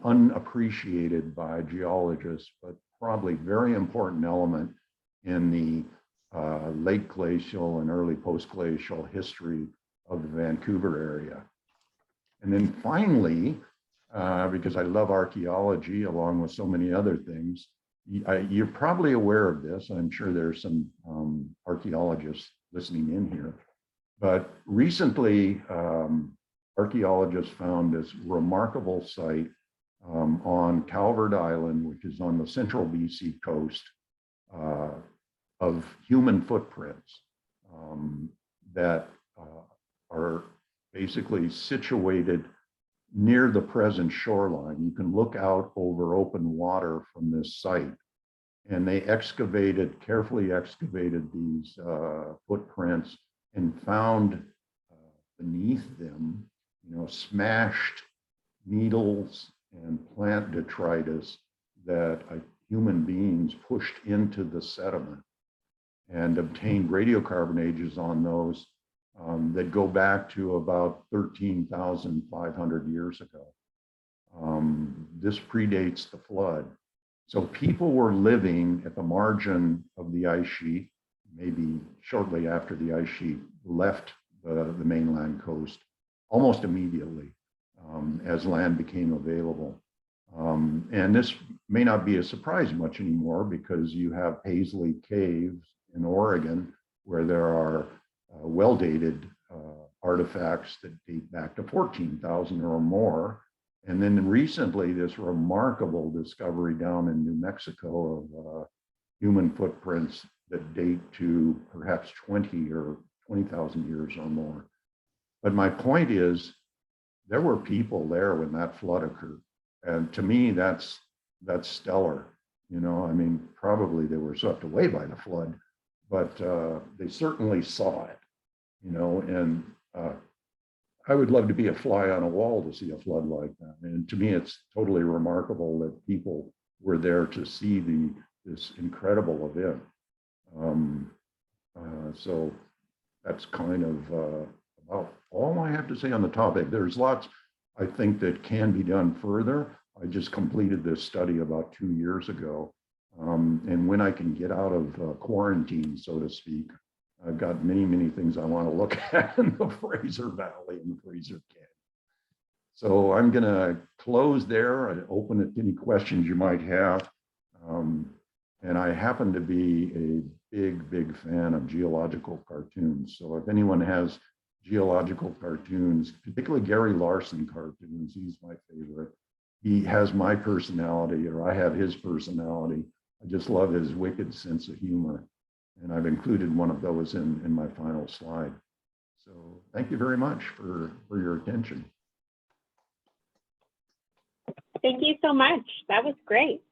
Unappreciated by geologists, but probably very important element in the late glacial and early post-glacial history of the Vancouver area. And then finally, because I love archaeology along with so many other things, you're probably aware of this. I'm sure there's some archaeologists listening in here, but recently archaeologists found this remarkable site on Calvert Island, which is on the central BC coast, of human footprints that are basically situated near the present shoreline. You can look out over open water from this site, and they carefully excavated these footprints and found beneath them, smashed needles and plant detritus that human beings pushed into the sediment, and obtained radiocarbon ages on those that go back to about 13,500 years ago. This predates the flood. So people were living at the margin of the ice sheet, maybe shortly after the ice sheet left the mainland coast, almost immediately as land became available. And this may not be a surprise much anymore, because you have Paisley Caves in Oregon, where there are well-dated artifacts that date back to 14,000 or more. And then recently, this remarkable discovery down in New Mexico of human footprints that date to perhaps 20 or 20,000 years or more. But my point is, there were people there when that flood occurred. And to me, that's stellar. You know, I mean, probably they were swept away by the flood, but they certainly saw it, you know, and I would love to be a fly on a wall to see a flood like that. And to me, it's totally remarkable that people were there to see this incredible event. So that's kind of about all I have to say on the topic. There's lots, I think, that can be done further. I just completed this study about 2 years ago. And when I can get out of quarantine, so to speak, I've got many things I want to look at in the Fraser Valley and the Fraser Canyon. So I'm going to close there and open it to any questions you might have. And I happen to be a big fan of geological cartoons. So if anyone has geological cartoons, particularly Gary Larson cartoons, he's my favorite. He has my personality, or I have his personality. I just love his wicked sense of humor. And I've included one of those in my final slide. So thank you very much for your attention. Thank you so much. That was great.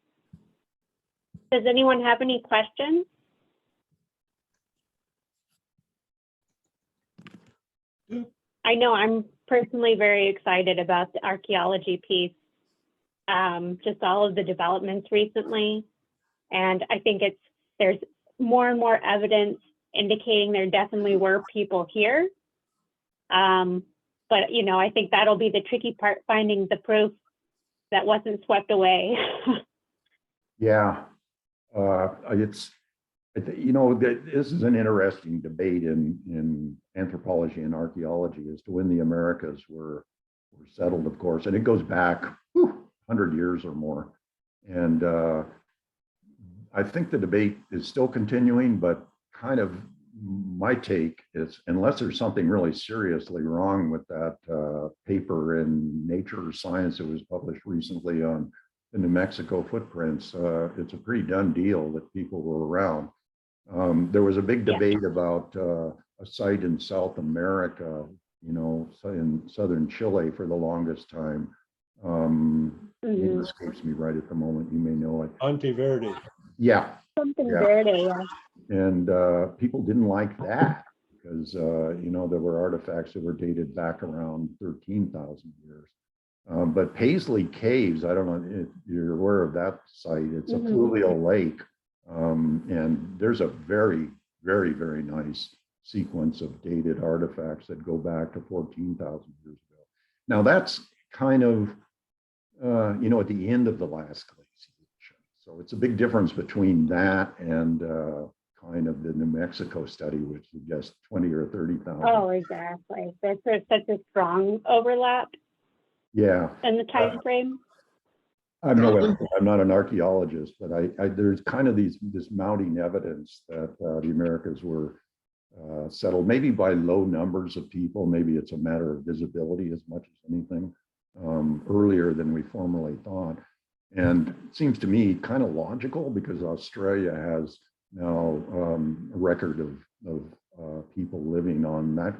Does anyone have any questions? I know I'm personally very excited about the archaeology piece, just all of the developments recently. And I think there's more and more evidence indicating there definitely were people here. But, you know, I think that'll be the tricky part, finding the proof that wasn't swept away. Yeah, you know, this is an interesting debate in anthropology and archaeology as to when the Americas were settled, of course, and it goes back 100 years or more. And I think the debate is still continuing, but kind of my take is, unless there's something really seriously wrong with that paper in Nature or Science that was published recently on the New Mexico footprints, it's a pretty done deal that people were around. There was a big debate about a site in South America, you know, in southern Chile for the longest time. It escapes me right at the moment. You may know it. Monteverde. Yeah. Something Verde, yeah. And people didn't like that because, you know, there were artifacts that were dated back around 13,000 years. But Paisley Caves, I don't know if you're aware of that site. It's a fluvial lake. And there's a very nice sequence of dated artifacts that go back to 14,000 years ago. Now that's kind of, you know, at the end of the last glaciation. So it's a big difference between that and kind of the New Mexico study, which suggests 20 or 30,000. Oh, exactly. There's such a strong overlap. Yeah. In the time frame. I'm not an archaeologist, but there's kind of this mounting evidence that the Americas were settled, maybe by low numbers of people. Maybe it's a matter of visibility as much as anything, earlier than we formerly thought. And it seems to me kind of logical because Australia has now a record of people living on that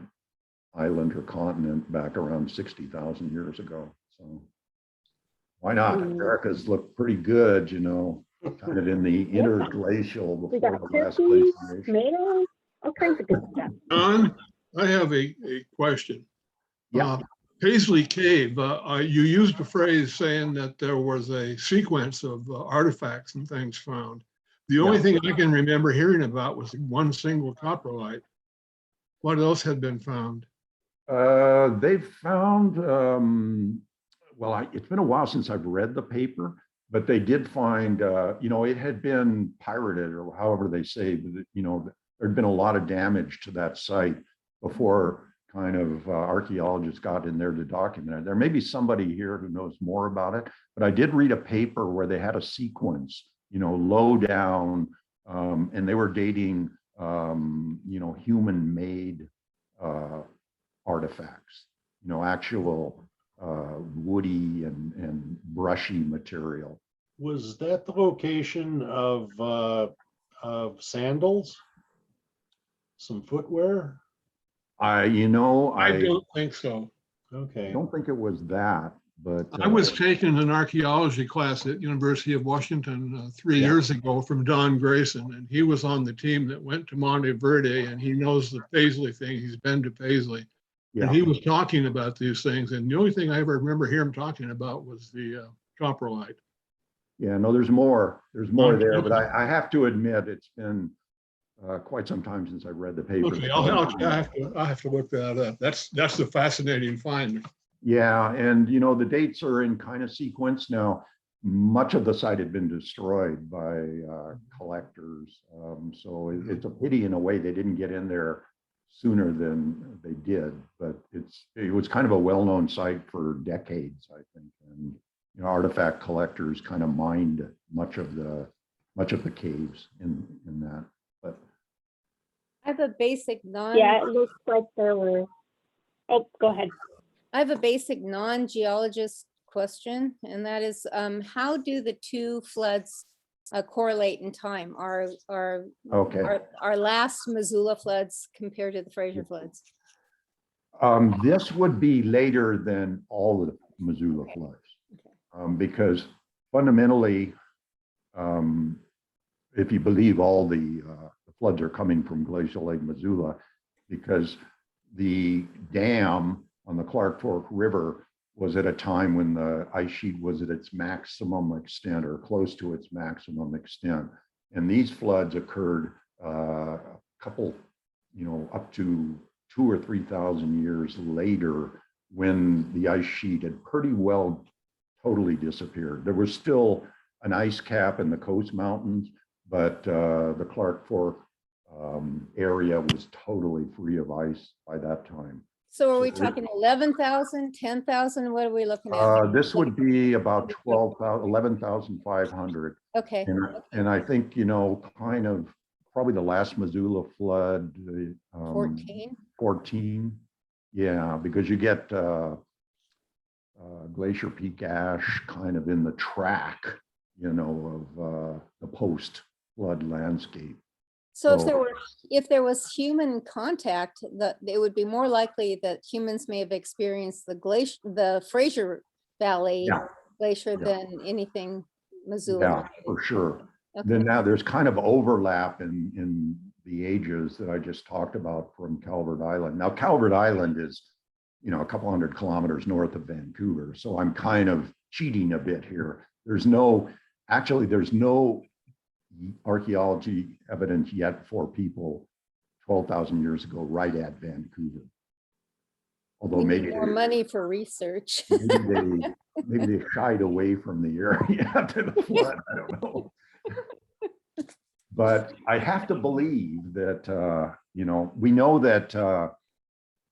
island or continent back around 60,000 years ago. So why not? Americas look pretty good, you know, kind of in the interglacial before the last glaciation. Tomatoes, all kinds of good stuff. John, I have a question. Yeah. Paisley Cave, you used a phrase saying that there was a sequence of artifacts and things found. The only thing I can remember hearing about was one single coprolite. What else had been found? They found, well, it's been a while since I've read the paper, but they did find, you know, it had been pirated or however they say, you know, there'd been a lot of damage to that site before kind of archaeologists got in there to document it. There may be somebody here who knows more about it, but I did read a paper where they had a sequence, you know, low down, and they were dating, you know, human-made artifacts, actual woody and brushy material. Was that the location of sandals? Some footwear? I I don't think so. Okay. don't think it was that, but I was taking an archaeology class at University of Washington 3 Yeah. years ago from Don Grayson, and he was on the team that went to Monte Verde, and he knows the Paisley thing. He's been to Paisley. yeah. And he was talking about these things, and the only thing I ever remember hearing him talking about was the coprolite. Yeah, no, there's more. There's more there, but Okay. I have to admit it's been quite some time since I read the paper. Okay, I have to look that up. That's the fascinating find. Yeah, and the dates are in kind of sequence now. Much of the site had been destroyed by collectors, so it's a pity in a way they didn't get in there sooner than they did. But it was kind of a well-known site for decades, I think, and artifact collectors kind of mined much of the caves in that. But I have a basic Yeah, it looks like there were, oh, go ahead. I have a basic non-geologist question, and that is, how do the two floods correlate in time? okay, Our last Missoula floods compared to the Fraser floods? this would be later than all of the Missoula floods. Because fundamentally, if you believe all the floods are coming from Glacial Lake Missoula, because the dam on the Clark Fork River was at a time when the ice sheet was at its maximum extent or close to its maximum extent. And these floods occurred a couple, up to 2,000 or 3,000 years later, when the ice sheet had pretty well totally disappeared. There was still an ice cap in the coast mountains, but the Clark Fork area was totally free of ice by that time. So are we talking 11,000, 10,000? What are we looking at? This would be about 11,500. Okay. And I think, kind of probably the last Missoula flood. 14? 14. Yeah, because you get Glacier Peak ash kind of in the track, of the post-flood landscape. So if there was human contact, it would be more likely that humans may have experienced the Fraser Valley Yeah. glacier Yeah. than anything Missoula. Yeah, for sure. Okay. Then now there's kind of overlap in the ages that I just talked about from Calvert Island. Now, Calvert Island is, a couple hundred kilometers north of Vancouver. So I'm kind of cheating a bit here. There's no archaeology evidence yet for people 12,000 years ago right at Vancouver. Although We need maybe more money for research. maybe they shied away from the area to the flood. I don't know. But I have to believe that we know that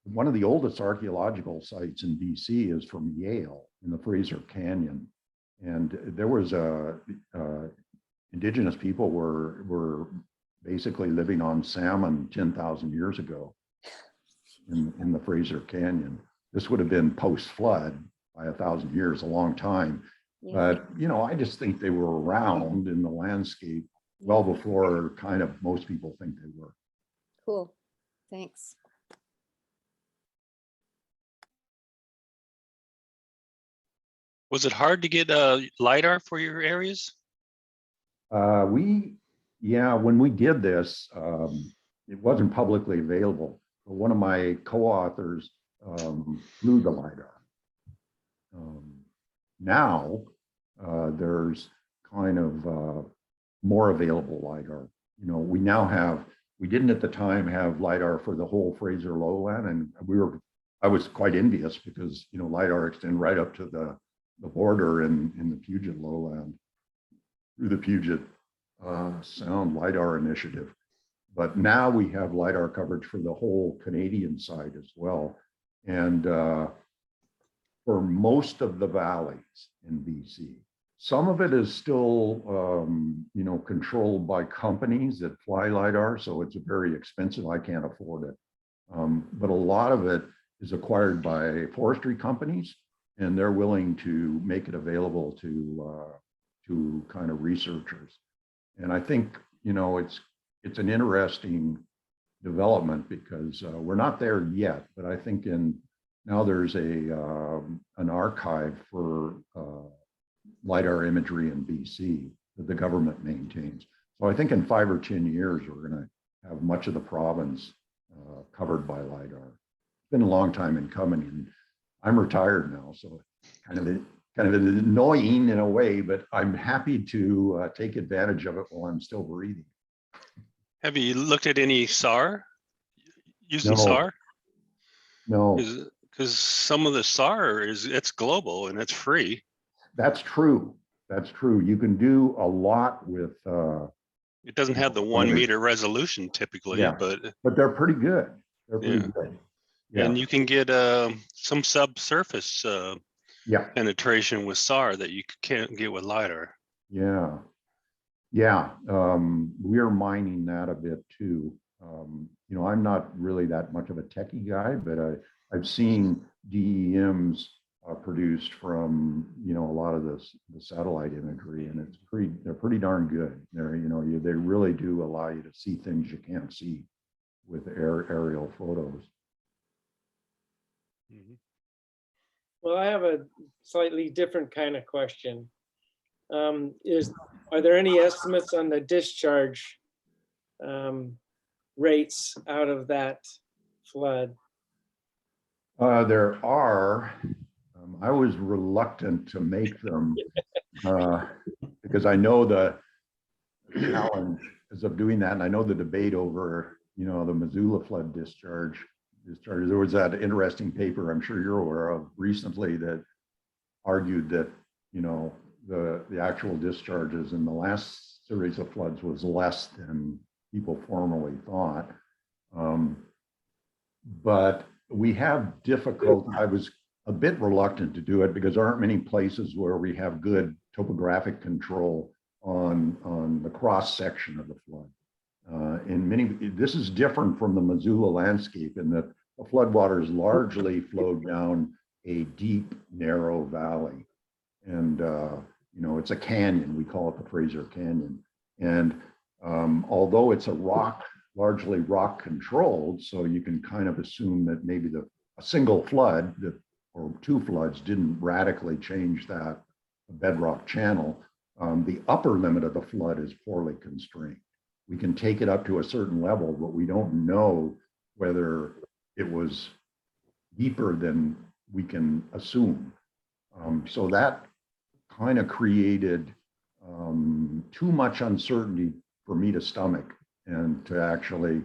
one of the oldest archaeological sites in BC is from Yale in the Fraser Canyon, and there was indigenous people were basically living on salmon 10,000 years ago in the Fraser Canyon. This would have been post-flood by 1,000 years, a long time. Yeah. But, I just think they were around in the landscape well before kind of most people think they were. Cool. Thanks. Was it hard to get lidar for your areas? When we did this, it wasn't publicly available. One of my co-authors flew the lidar. Now there's kind of more available lidar. We didn't at the time have lidar for the whole Fraser Lowland, and I was quite envious because lidar extend right up to the border in the Puget Lowland through the Puget Sound LiDAR initiative. But now we have LiDAR coverage for the whole Canadian side as well. And for most of the valleys in BC, some of it is still, controlled by companies that fly LiDAR. So it's very expensive. I can't afford it. But a lot of it is acquired by forestry companies, and they're willing to make it available to kind of researchers. And I think, you know, it's an interesting development because we're not there yet, but I think now there's an archive for lidar imagery in BC that the government maintains. So I think in 5 or 10 years, we're going to have much of the province covered by lidar. It's been a long time in coming, and I'm retired now, so kind of annoying in a way, but I'm happy to take advantage of it while I'm still breathing. Have you looked at any SAR? Using No. SAR? No, Because some of the SAR it's global and it's free. that's true. That's true. You can do a lot with. It doesn't have the 1 meter resolution typically, Yeah. But they're pretty good. They're pretty good. Yeah. And you can get some subsurface Yeah. penetration with SAR that you can't get with lidar. Yeah. Yeah. We're mining that a bit too. You know, I'm not really that much of a techie guy, but I've seen DEMs produced from, you know, a lot of the satellite imagery, and they're pretty darn good. They really do allow you to see things you can't see with aerial photos. Mhm. Well, I have a slightly different kind of question. Are there any estimates on the discharge rates out of that flood? There are. I was reluctant to make them because I know the challenge is of doing that, and I know the debate over, you know, the Missoula flood discharge. There was that interesting paper I'm sure you're aware of recently that argued that, you know, the actual discharges in the last series of floods was less than people formerly thought. But we have difficult. I was a bit reluctant to do it because there aren't many places where we have good topographic control on the cross section of the flood. This is different from the Missoula landscape in that the floodwaters largely flowed down a deep, narrow valley. And, you know, it's a canyon. We call it the Fraser Canyon. And although it's largely rock controlled, so you can kind of assume that maybe a single flood or 2 floods didn't radically change that bedrock channel. The upper limit of the flood is poorly constrained. We can take it up to a certain level, but we don't know whether it was deeper than we can assume. So that kind of created too much uncertainty for me to stomach and to actually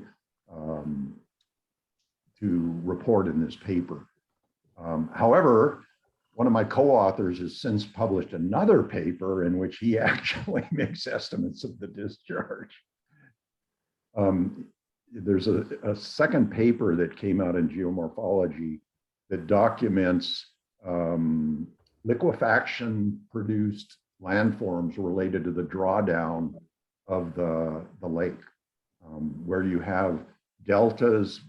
to report in this paper. However, one of my co-authors has since published another paper in which he actually makes estimates of the discharge. There's a second paper that came out in Geomorphology that documents liquefaction produced landforms related to the drawdown of the lake, where you have deltas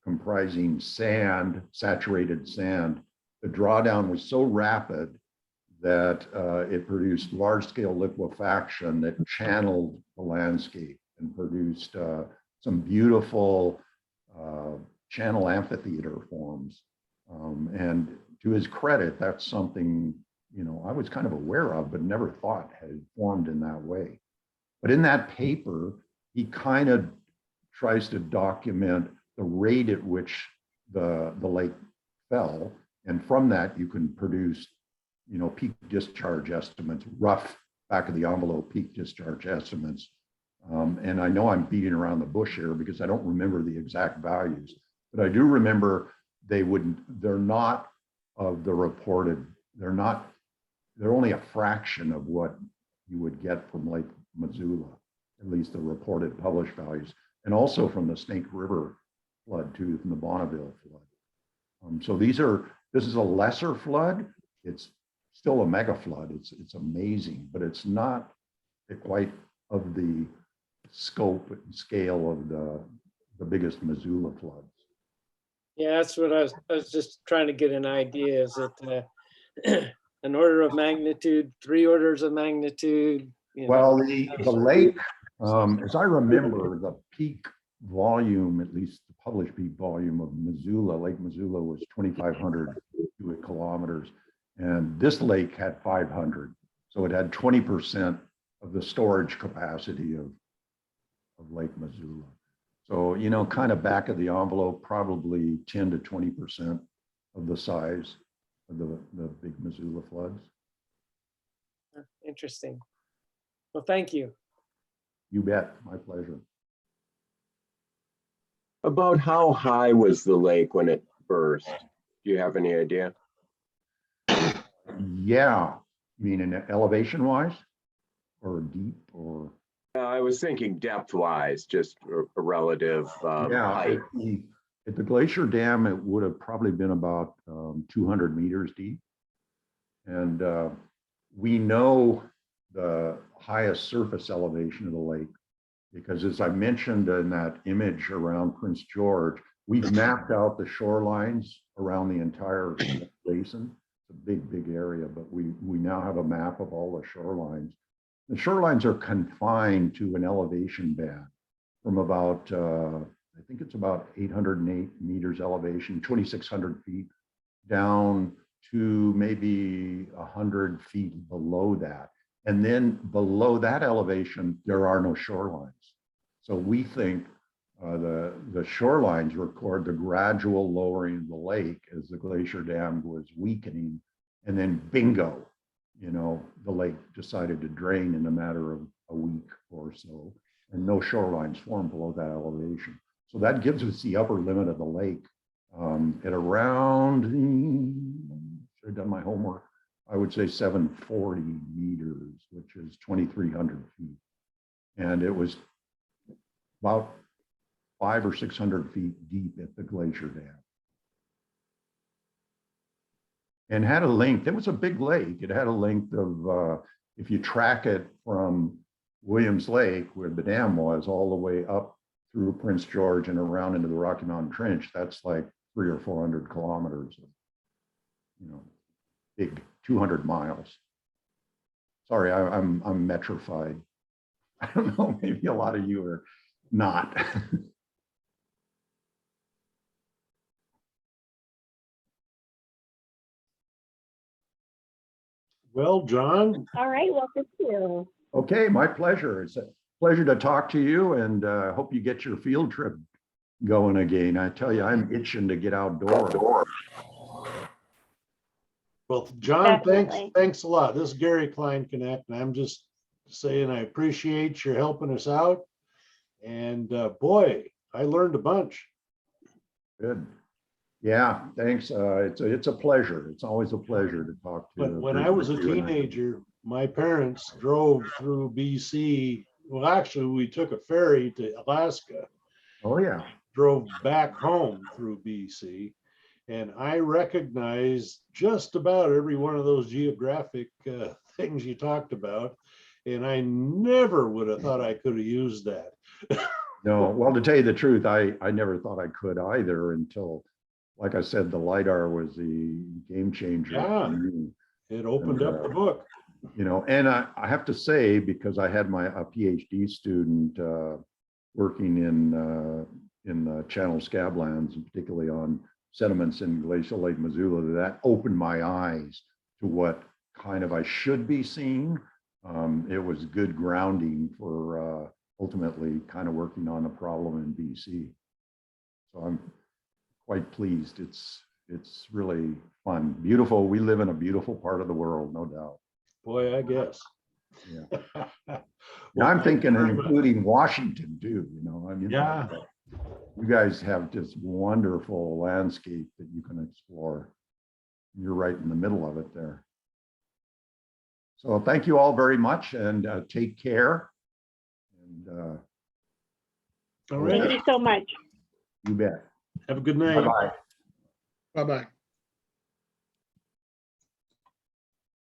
comprising sand, saturated sand. The drawdown was so rapid that it produced large-scale liquefaction that channeled the landscape and produced some beautiful channel amphitheater forms. And to his credit, that's something, you know, I was kind of aware of, but never thought had formed in that way. But in that paper, he kind of tries to document the rate at which the lake fell. And from that, you can produce, you know, peak discharge estimates, rough back of the envelope peak discharge estimates. And I know I'm beating around the bush here because I don't remember the exact values, but I do remember they're not of the reported, they're only a fraction of what you would get from Lake Missoula, at least the reported published values, and also from the Snake River flood too, from the Bonneville flood. So this is a lesser flood. It's still a mega flood. It's amazing, but it's not quite of the scope and scale of the biggest Missoula floods. Yeah, that's what I was just trying to get an idea. Is it an order of magnitude, 3 orders of magnitude? You know? Well, the lake, as I remember, the peak volume, at least the published peak volume of Missoula, Lake Missoula was 2,500 cubic kilometers. And this lake had 500. So it had 20% of the storage capacity of Lake Missoula. So, you know, kind of back of the envelope, probably 10 to 20% of the size of the big Missoula floods. Interesting. Well, thank you. You bet, my pleasure. About how high was the lake when it burst? Do you have any idea? Yeah, you mean in elevation wise or deep or? I was thinking depth wise, just a relative Yeah, height. at the Glacier Dam, it would have probably been about 200 meters deep. And we know the highest surface elevation of the lake because, as I mentioned in that image around Prince George, we've mapped out the shorelines around the entire basin. It's a big, big area, but we now have a map of all the shorelines. The shorelines are confined to an elevation band from about, I think it's about 808 meters elevation, 2,600 feet down to maybe 100 feet below that. And then below that elevation, there are no shorelines. So we think the shorelines record the gradual lowering of the lake as the Glacier Dam was weakening. And then bingo, you know, the lake decided to drain in a matter of a week or so, and no shorelines formed below that elevation. So that gives us the upper limit of the lake at around, should have done my homework, I would say 740 meters, which is 2,300 feet. And it was about 500 or 600 feet deep at the Glacier Dam. And had a length, it was a big lake. It had a length of, if you track it from Williams Lake, where the dam was, all the way up through Prince George and around into the Rocky Mountain Trench, that's like 300 or 400 kilometers of, you know, big 200 miles. Sorry, I'm metrified. I don't know, maybe a lot of you are not. Well, John, All right, well, thank you. Okay, my pleasure. It's a pleasure to talk to you, and hope you get your field trip going again. I tell you, I'm itching to get outdoors. well, John, Definitely. thanks a lot. This is Gary Klein Connect, and I'm just saying I appreciate your helping us out. And boy, I learned a bunch. Good. Yeah, thanks. It's a pleasure. It's always a pleasure to talk to. But when I was a teenager, my parents drove through BC. Well, actually, we took a ferry to Alaska, Oh, yeah. drove back home through BC, and I recognized just about every one of those geographic things you talked about. And I never would have thought I could have used that. No, well, to tell you the truth, I never thought I could either until, like I said, the lidar was the game changer. Yeah. For me. It opened up the book. You know, and I have to say, because I had a PhD student working in the Channel Scablands, and particularly on sediments in Glacial Lake Missoula, that opened my eyes to what kind of I should be seeing. It was good grounding for ultimately kind of working on a problem in BC. So I'm quite pleased. It's really fun, beautiful. We live in a beautiful part of the world, no doubt. Boy, I guess. Yeah. Well, And I'm thank you thinking very much. including Washington too, you know, I mean, Yeah. you guys have just wonderful landscape that you can explore. You're right in the middle of it there. So thank you all very much, and take care. And All Thank right. you so much. you bet. Have a good night. Bye-bye. Bye-bye.